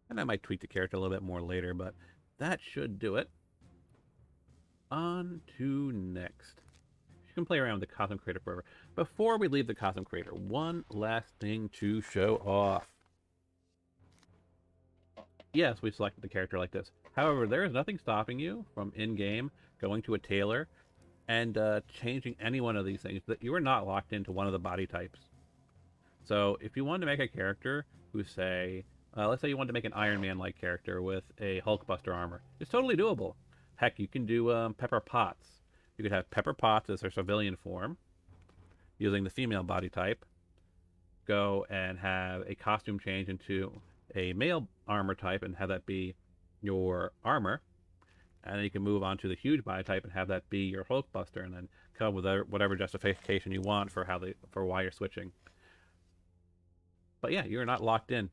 And I might tweak the character a little bit more later, but that should do it. On to next. You can play around with the Cosm Crater forever. Before we leave the Cosm Crater, one last thing to show off. Yes, we selected the character like this. However, there is nothing stopping you from in-game going to a tailor and changing any one of these things. That you are not locked into one of the body types. So if you wanted to make a character who, say, let's say you wanted to make an Iron Man-like character with a Hulkbuster armor, it's totally doable. Heck, you can do Pepper Potts. You could have Pepper Potts as her civilian form, using the female body type. Go and have a costume change into a male armor type and have that be your armor. And then you can move on to the huge body type and have that be your Hulkbuster, and then come with whatever justification you want for why you're switching. But yeah, you're not locked in.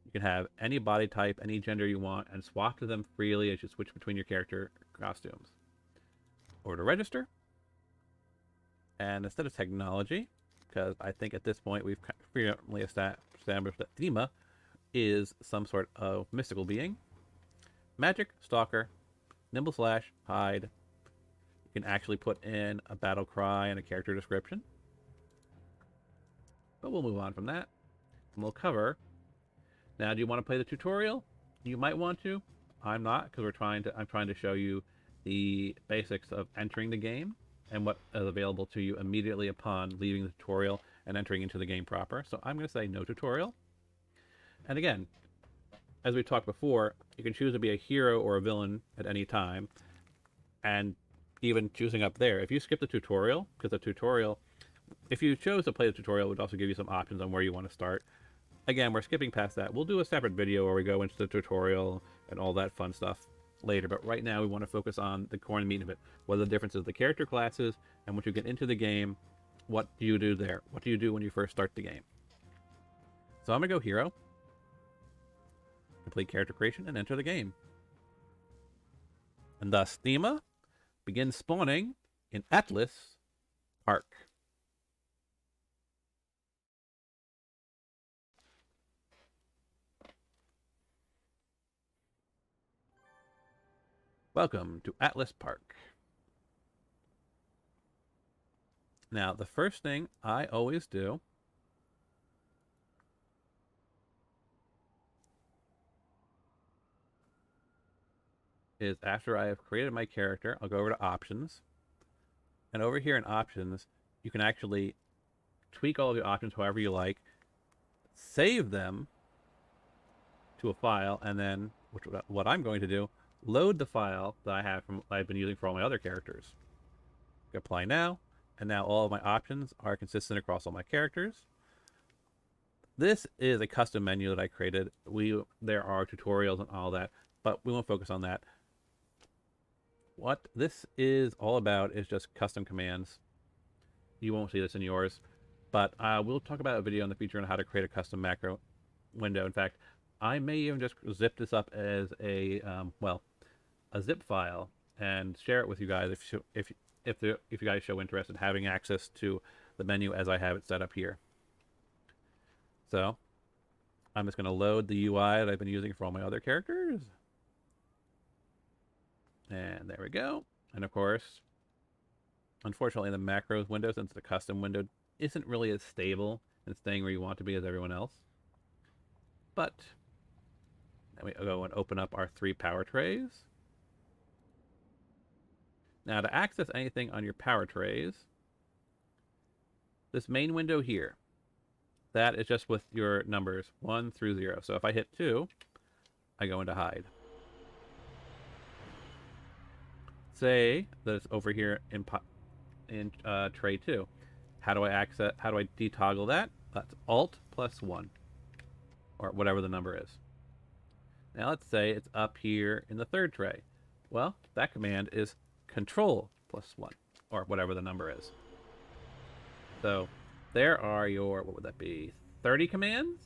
You can have any body type, any gender you want, and swap to them freely as you switch between your character costumes. Or to register. And instead of technology, because I think at this point we've frequently established that Thema is some sort of mystical being. Magic, Stalker, Nimble Slash, Hide. You can actually put in a battle cry and a character description. But we'll move on from that. And we'll cover. Now, do you want to play the tutorial? You might want to. I'm not, because I'm trying to show you the basics of entering the game and what is available to you immediately upon leaving the tutorial and entering into the game proper. So I'm going to say no tutorial. And again, as we talked before, you can choose to be a hero or a villain at any time. And even choosing up there, if you skip the tutorial, because the tutorial, if you chose to play the tutorial, it would also give you some options on where you want to start. Again, we're skipping past that. We'll do a separate video where we go into the tutorial and all that fun stuff later. But right now, we want to focus on the core and meat of it. What are the differences of the character classes, and once you get into the game, what do you do there? What do you do when you first start the game? So I'm going to go hero, complete character creation, and enter the game. And thus, Thema begins spawning in Atlas Park. Welcome to Atlas Park. Now, the first thing I always do is after I have created my character, I'll go over to options. And over here in options, you can actually tweak all of your options however you like, save them to a file, and then, what I'm going to do, load the file that I've been using for all my other characters. Apply now, and now all of my options are consistent across all my characters. This is a custom menu that I created. There are tutorials and all that, but we won't focus on that. What this is all about is just custom commands. You won't see this in yours, but we'll talk about a video in the future on how to create a custom macro window. In fact, I may even just zip this up as a zip file and share it with you guys if you guys show interest in having access to the menu as I have it set up here. So I'm just going to load the UI that I've been using for all my other characters. And there we go. And of course, unfortunately, the macros window, since the custom window isn't really as stable and staying where you want to be as everyone else. But then we go and open up our 3 power trays. Now, to access anything on your power trays, this main window here, that is just with your numbers 1 through 0. So if I hit 2, I go into hide. Say that it's over here in tray 2. How do I detoggle that? That's Alt +1, or whatever the number is. Now let's say it's up here in the third tray. Well, that command is control +1, or whatever the number is. So there are your, what would that be, 30 commands?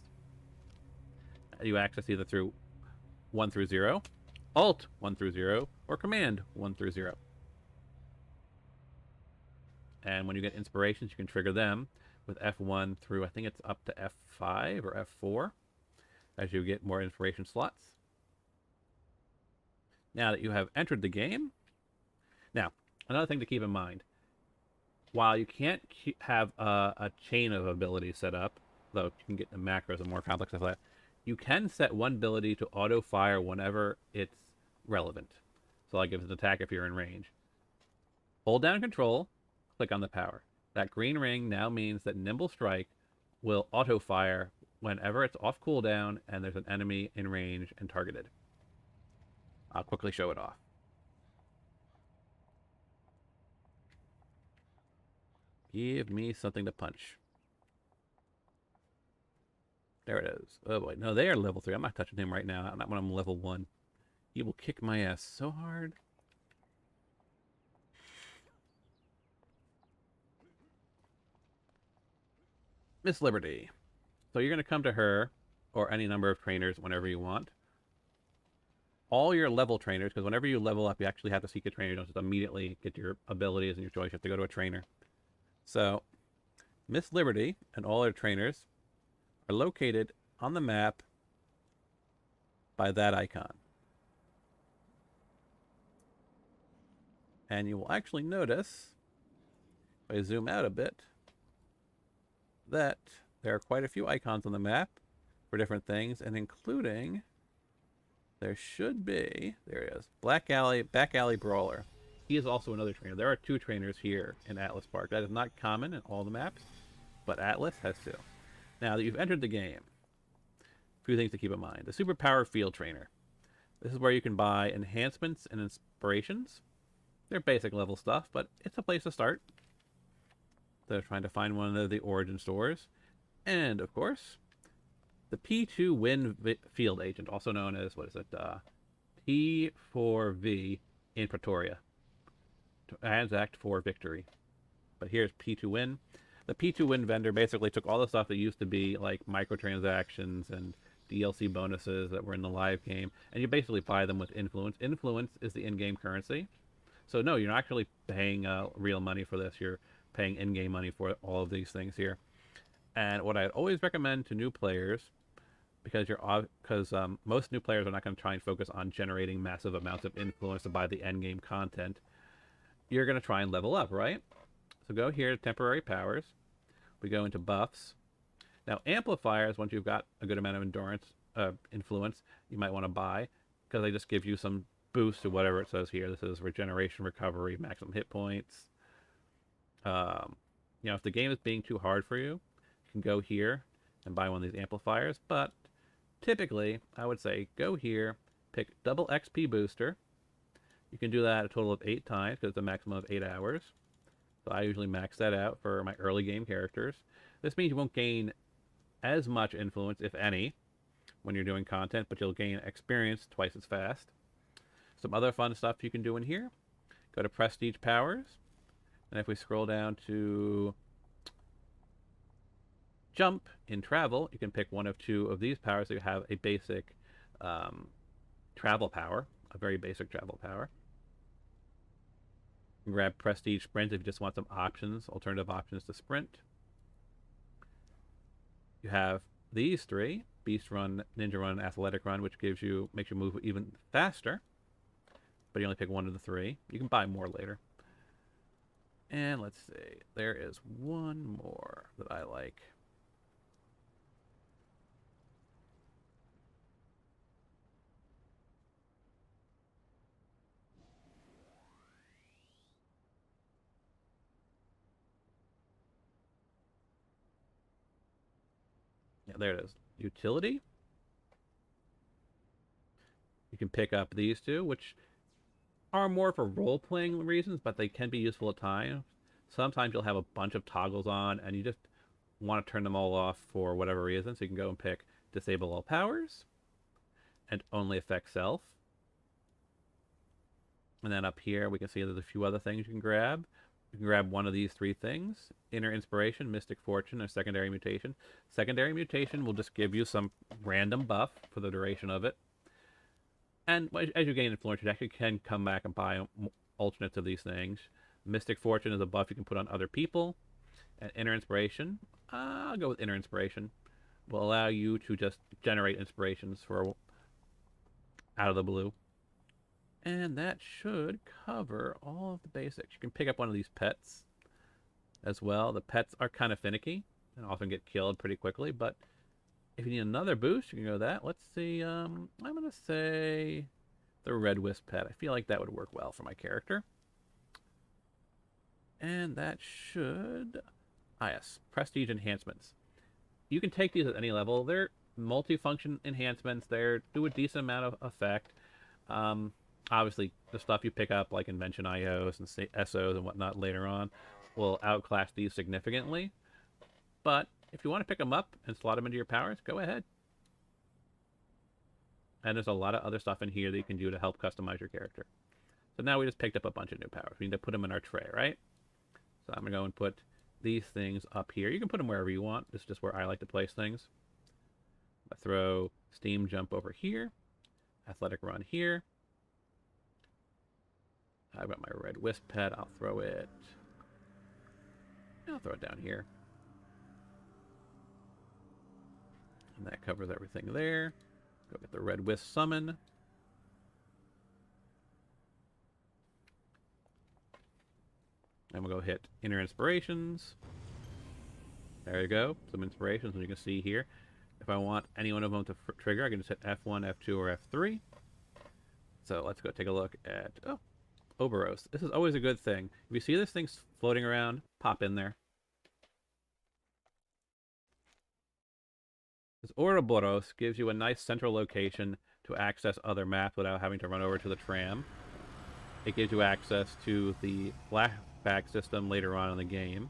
You access either through 1 through 0, Alt 1 through 0, or Command 1 through 0. And when you get inspirations, you can trigger them with F1 through, I think it's up to F5 or F4, as you get more inspiration slots. Now that you have entered the game, now, another thing to keep in mind, while you can't have a chain of abilities set up, though you can get the macros and more complex stuff like that, you can set one ability to auto-fire whenever it's relevant. So like if it's an attack if you're in range. Hold down Control, click on the power. That green ring now means that Nimble Strike will auto-fire whenever it's off cooldown and there's an enemy in range and targeted. I'll quickly show it off. Give me something to punch. There it is. Oh boy, no, they are level 3. I'm not touching him right now. Not when I'm level 1. He will kick my ass so hard. Miss Liberty. So you're going to come to her, or any number of trainers, whenever you want. All your level trainers, because whenever you level up, you actually have to seek a trainer. You don't just immediately get your abilities and your choice. You have to go to a trainer. So, Miss Liberty and all her trainers are located on the map by that icon. And you will actually notice, if I zoom out a bit, that there are quite a few icons on the map for different things, and including, there should be, there he is, Back Alley Brawler. He is also another trainer. There are 2 trainers here in Atlas Park. That is not common in all the maps, but Atlas has 2. Now that you've entered the game, a few things to keep in mind. The Superpower Field Trainer. This is where you can buy enhancements and inspirations. They're basic level stuff, but it's a place to start. They're trying to find one of the origin stores. And, of course, the P2 Win Field Agent, also known as, what is it, P4V in Pretoria. Transact for victory. But here's P2 Win. The P2 Win vendor basically took all the stuff that used to be like microtransactions and DLC bonuses that were in the live game, and you basically buy them with influence. Influence is the in-game currency. So no, you're not actually paying real money for this. You're paying in-game money for all of these things here. And what I'd always recommend to new players, because most new players are not going to try and focus on generating massive amounts of influence to buy the end-game content, you're going to try and level up, right? So go here to temporary powers. We go into buffs. Now amplifiers, once you've got a good amount of endurance, influence, you might want to buy, because they just give you some boost to whatever it says here. This is regeneration, recovery, maximum hit points. If the game is being too hard for you, you can go here and buy one of these amplifiers. But typically, I would say go here, pick double XP booster. You can do that a total of 8 times because it's a maximum of 8 hours. So I usually max that out for my early game characters. This means you won't gain as much influence, if any, when you're doing content, but you'll gain experience twice as fast. Some other fun stuff you can do in here. Go to Prestige Powers. And if we scroll down to Jump in Travel, you can pick one of 2 of these powers. So you have a basic travel power, a very basic travel power. You can grab Prestige Sprint if you just want some options, alternative options to sprint. You have these 3, Beast Run, Ninja Run, Athletic Run, which makes you move even faster. But you only pick one of the 3. You can buy more later. And let's see, there is one more that I like. Yeah, there it is. Utility. You can pick up these 2, which are more for role-playing reasons, but they can be useful at times. Sometimes you'll have a bunch of toggles on, and you just want to turn them all off for whatever reason, so you can go and pick Disable All Powers. and only affect self. And then up here, we can see there's a few other things you can grab. You can grab one of these three things: Inner Inspiration, Mystic Fortune, or Secondary Mutation. Secondary Mutation will just give you some random buff for the duration of it. And as you gain influence, you actually can come back and buy alternates of these things. Mystic Fortune is a buff you can put on other people. And Inner Inspiration, I'll go with Inner Inspiration, will allow you to just generate inspirations for out of the blue. And that should cover all of the basics. You can pick up one of these pets as well. The pets are kind of finicky and often get killed pretty quickly, but if you need another boost, you can go that. Let's see, I'm going to say the Red Wisp pet. I feel like that would work well for my character. And that should... yes, Prestige Enhancements. You can take these at any level. They're multi-function enhancements. They do a decent amount of effect. Obviously, the stuff you pick up, like Invention IOs and SOs and whatnot later on, will outclass these significantly. But if you want to pick them up and slot them into your powers, go ahead. And there's a lot of other stuff in here that you can do to help customize your character. So now we just picked up a bunch of new powers. We need to put them in our tray, right? So I'm going to go and put these things up here. You can put them wherever you want. This is just where I like to place things. I throw Steam Jump over here. Athletic Run here. I've got my Red Wisp pet. I'll throw it down here. And that covers everything there. Go get the Red Wisp summon. And we'll go hit Inner Inspirations. There you go. Some inspirations, as you can see here. If I want any one of them to trigger, I can just hit F1, F2, or F3. So let's go take a look at... oh, Ouroboros. This is always a good thing. If you see this thing floating around, pop in there. This Ouroboros gives you a nice central location to access other maps without having to run over to the tram. It gives you access to the flashback system later on in the game.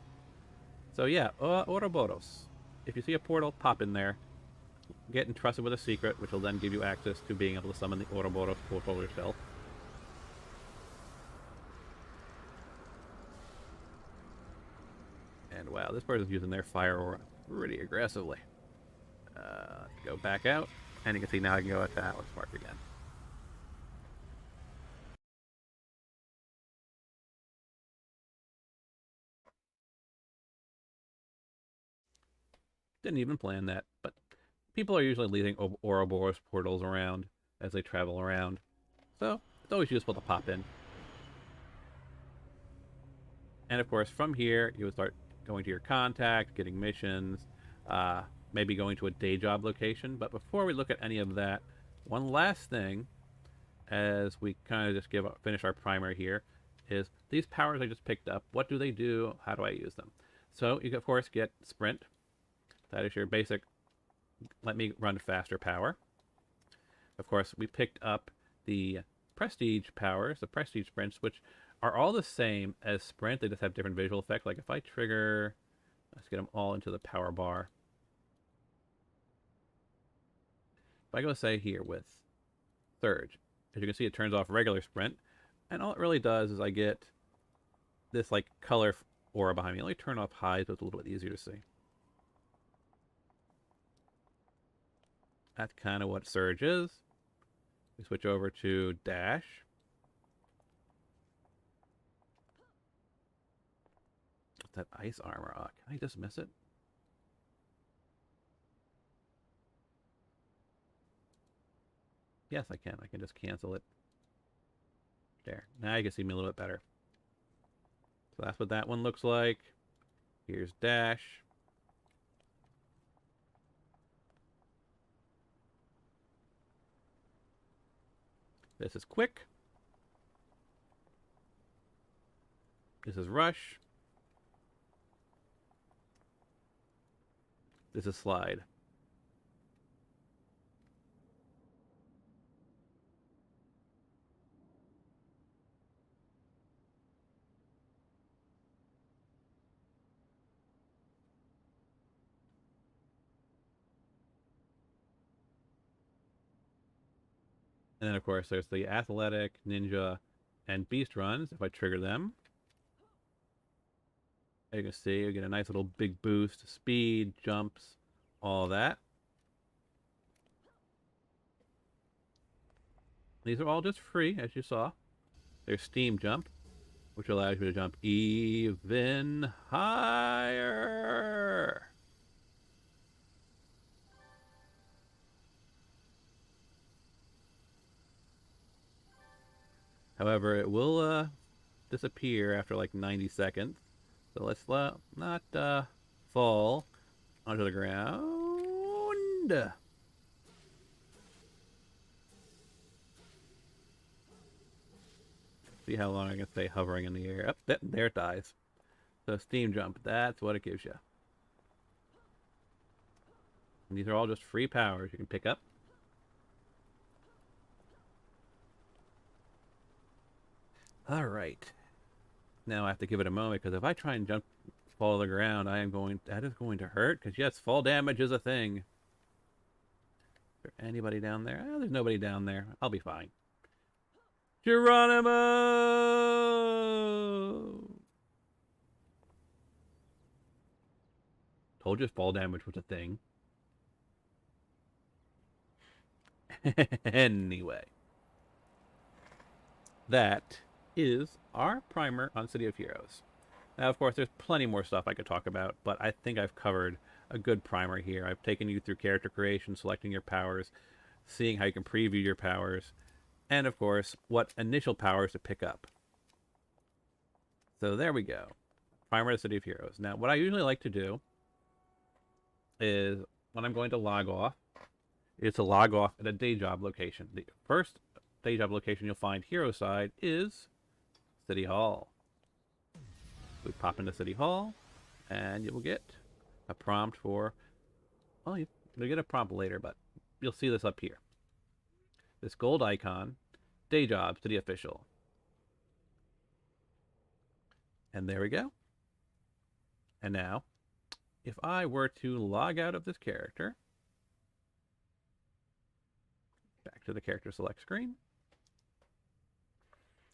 So yeah, Ouroboros. If you see a portal, pop in there. Get entrusted with a secret, which will then give you access to being able to summon the Ouroboros portal yourself. And wow, this person's using their fire aura pretty aggressively. Go back out, and you can see now I can go at the Atlas Mark again. Didn't even plan that, but people are usually leaving Ouroboros portals around as they travel around, so it's always useful to pop in. And of course, from here, you would start going to your contact, getting missions, maybe going to a day job location. But before we look at any of that, one last thing, as we kind of just finish our primer here, is these powers I just picked up. What do they do? How do I use them? So you can, of course, get Sprint. That is your basic, let me run faster power. Of course, we picked up the Prestige powers, the Prestige Sprints, which are all the same as Sprint. They just have different visual effects. Like if I trigger, let's get them all into the power bar. If I go say here with Surge, as you can see, it turns off regular Sprint. And all it really does is I get this like color aura behind me. Let me turn off highs so it's a little bit easier to see. That's kind of what Surge is. We switch over to Dash. That ice armor. Oh, can I dismiss it? Yes, I can. I can just cancel it. There. Now you can see me a little bit better. So that's what that one looks like. Here's Dash. This is Quick. This is Rush. This is Slide. And then, of course, there's the athletic, ninja, and beast runs. If I trigger them, you can see you get a nice little big boost, speed, jumps, all that. These are all just free, as you saw. There's Steam Jump, which allows you to jump even higher. However, it will disappear after like 90 seconds. So let's not fall onto the ground. See how long I can stay hovering in the air. Oh, there it dies. So Steam Jump, that's what it gives you. And these are all just free powers you can pick up. All right. Now I have to give it a moment because if I try and jump, fall to the ground, that is going to hurt. Because yes, fall damage is a thing. Is there anybody down there? Oh, there's nobody down there. I'll be fine. Geronimo! Told you fall damage was a thing. Anyway. That is our primer on City of Heroes. Now, of course, there's plenty more stuff I could talk about, but I think I've covered a good primer here. I've taken you through character creation, selecting your powers, seeing how you can preview your powers, and of course, what initial powers to pick up. So there we go. Primer of City of Heroes. Now, what I usually like to do is, when I'm going to log off, is to log off at a day job location. The first day job location you'll find hero side is City Hall. We pop into City Hall, and you will get a prompt for, well, you'll get a prompt later, but you'll see this up here. This gold icon, day job, city official. And there we go. And now, if I were to log out of this character, back to the character select screen,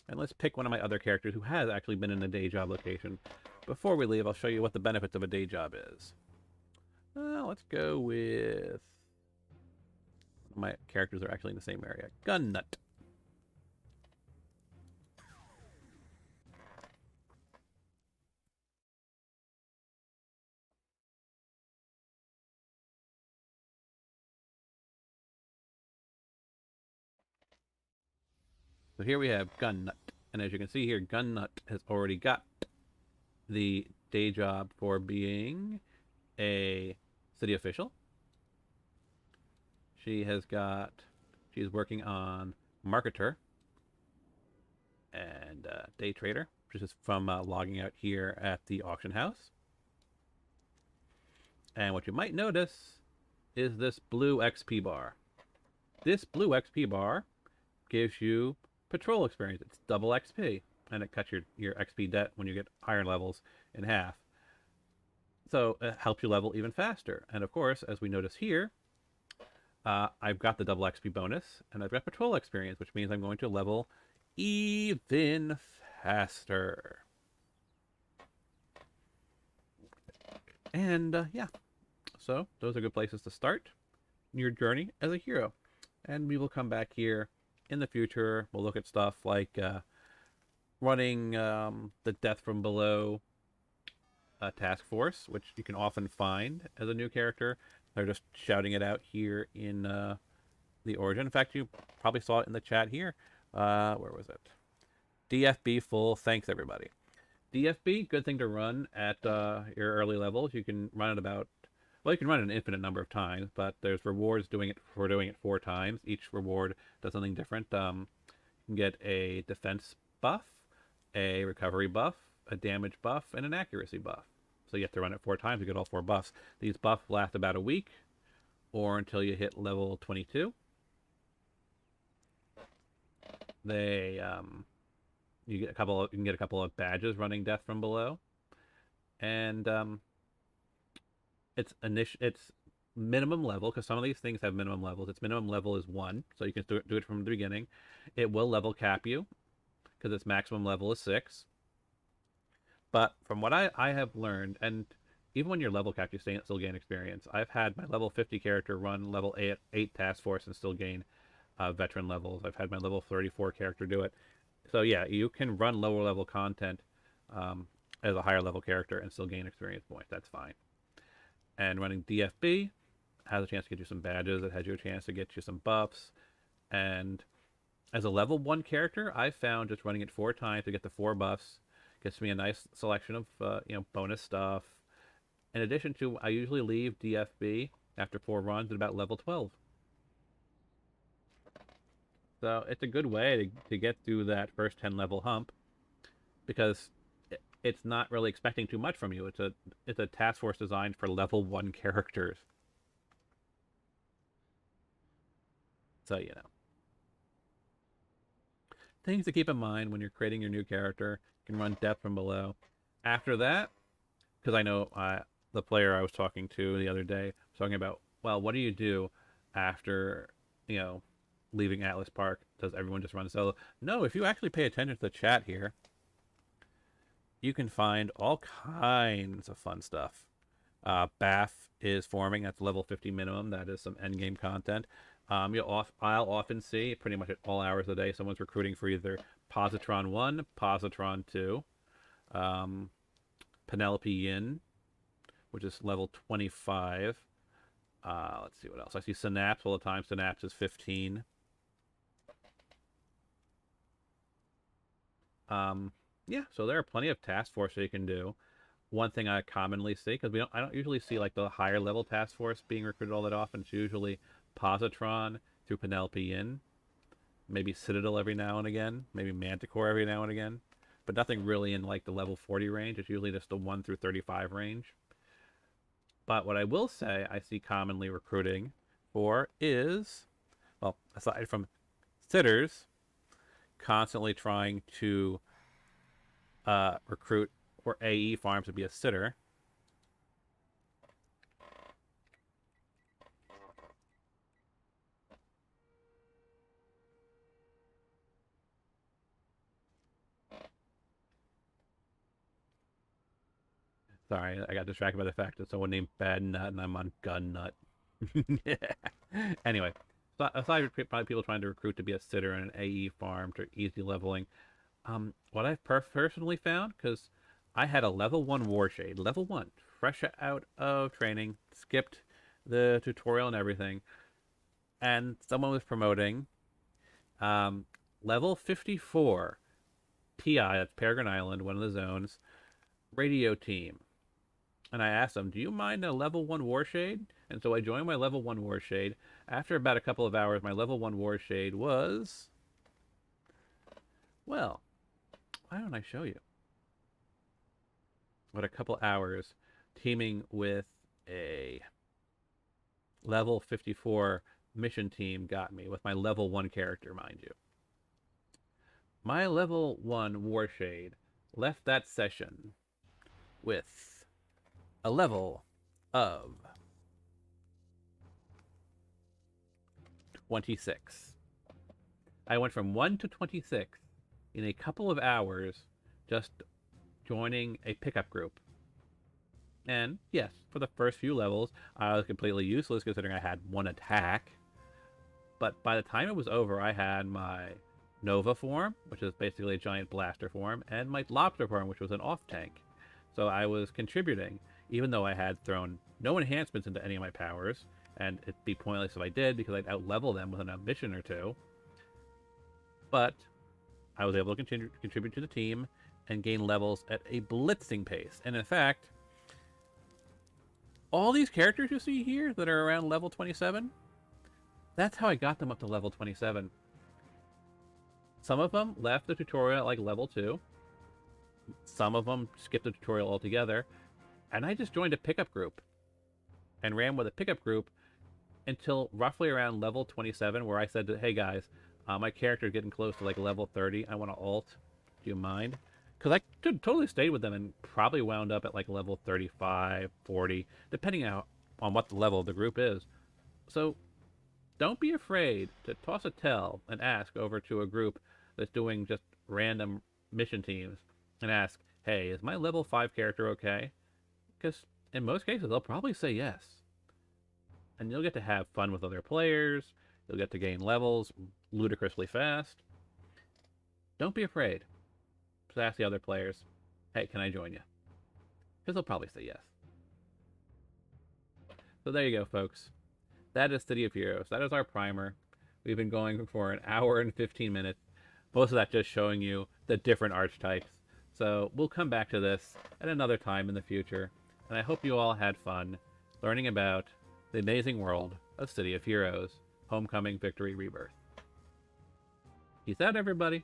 and let's pick one of my other characters who has actually been in a day job location. Before we leave, I'll show you what the benefits of a day job is. Let's go with... my characters are actually in the same area. Gun Nut. So here we have Gun Nut. And as you can see here, Gun Nut has already got the day job for being a city official. She's working on Marketer and Day Trader, which is from logging out here at the auction house. And what you might notice is this blue XP bar. This blue XP bar gives you patrol experience. It's double XP, and it cuts your XP debt when you get higher levels in half. So it helps you level even faster. And of course, as we notice here, I've got the double XP bonus, and I've got patrol experience, which means I'm going to level even faster. And yeah, so those are good places to start your journey as a hero. And we will come back here in the future. We'll look at stuff like running the Death from Below task force, which you can often find as a new character. They're just shouting it out here in the origin. In fact, you probably saw it in the chat here. Where was it? DFB full. Thanks, everybody. DFB, good thing to run at your early levels. You can run it about, well, you can run it an infinite number of times, but there's rewards for doing it 4 times. Each reward does something different. You can get a defense buff, a recovery buff, a damage buff, and an accuracy buff. So you have to run it 4 times to get all 4 buffs. These buffs last about a week, or until you hit level 22. They you can get a couple of badges running Death from Below, and it's minimum level, because some of these things have minimum levels. Its minimum level is 1, so you can do it from the beginning. It will level cap you, because its maximum level is 6. But from what I have learned, and even when you're level capped, you still gain experience. I've had my level 50 character run level 8 task force and still gain veteran levels. I've had my level 34 character do it. So yeah, you can run lower level content um, as a higher level character and still gain experience points. That's fine. And running DFB has a chance to get you some badges. It has you a chance to get you some buffs. And as a level 1 character, I've found just running it 4 times to get the 4 buffs gets me a nice selection of bonus stuff. In addition to, I usually leave DFB after 4 runs at about level 12. So it's a good way to get through that first 10 level hump, because it's not really expecting too much from you. It's a task force designed for level 1 characters. So, things to keep in mind when you're creating your new character. You can run depth from below. After that, because I know the player I was talking to the other day was talking about, well, what do you do after, leaving Atlas Park? Does everyone just run solo? No, if you actually pay attention to the chat here, you can find all kinds of fun stuff. BAF is forming. That's level 50 minimum. That is some endgame content. I'll often see, pretty much at all hours of the day, someone's recruiting for either Positron 1, Positron 2, Penelope Yin, which is level 25. Let's see what else. I see Synapse all the time. Synapse is 15. Yeah, so there are plenty of task force that you can do. One thing I commonly see, because I don't usually see like the higher level task force being recruited all that often. It's usually Positron through Penelope Yin, maybe Citadel every now and again, maybe Manticore every now and again, but nothing really in like the level 40 range. It's usually just the 1 through 35 range. But what I will say I see commonly recruiting for is, well, aside from sitters constantly trying to recruit for AE farms to be a sitter. Sorry, I got distracted by the fact that someone named Bad Nut and I'm on Gun Nut. Anyway, so aside from people trying to recruit to be a sitter in an AE farm to easy leveling, what I've personally found, because I had a level 1 Warshade, level 1, fresh out of training, skipped the tutorial and everything, and someone was promoting level 54 PI, that's Peregrine Island, one of the zones, radio team. And I asked them, do you mind a level 1 Warshade? And so I joined my level 1 Warshade. After about a couple of hours, my level 1 Warshade was, well, why don't I show you? What a couple hours teaming with a level 54 mission team got me with my level 1 character, mind you. My level 1 Warshade left that session with a level of 26. I went from 1 to 26 in a couple of hours just joining a pickup group. And yes, for the first few levels, I was completely useless considering I had 1 attack. But by the time it was over, I had my Nova form, which is basically a giant blaster form, and my Lobster form, which was an off tank. So I was contributing, even though I had thrown no enhancements into any of my powers, and it'd be pointless if I did because I'd outlevel them with an mission or two. But I was able to contribute to the team and gain levels at a blitzing pace. And in fact, all these characters you see here that are around level 27, that's how I got them up to level 27. Some of them left the tutorial at like level 2. Some of them skipped the tutorial altogether. And I just joined a pickup group and ran with a pickup group until roughly around level 27, where I said, hey guys, my character is getting close to like level 30. I want to ult. Do you mind? Because I totally stayed with them and probably wound up at like level 35, 40, depending on on what the level of the group is. So don't be afraid to toss a tell and ask over to a group that's doing just random mission teams and ask, hey, is my level 5 character okay? Because in most cases, they'll probably say yes. And you'll get to have fun with other players. You'll get to gain levels ludicrously fast. Don't be afraid. Just ask the other players, hey, can I join you? Because they'll probably say yes. So there you go, folks. That is City of Heroes. That is our primer. We've been going for an hour and 15 minutes. Most of that just showing you the different archetypes. So we'll come back to this at another time in the future. And I hope you all had fun learning about the amazing world of City of Heroes, Homecoming, Victory, Rebirth. Peace out, everybody.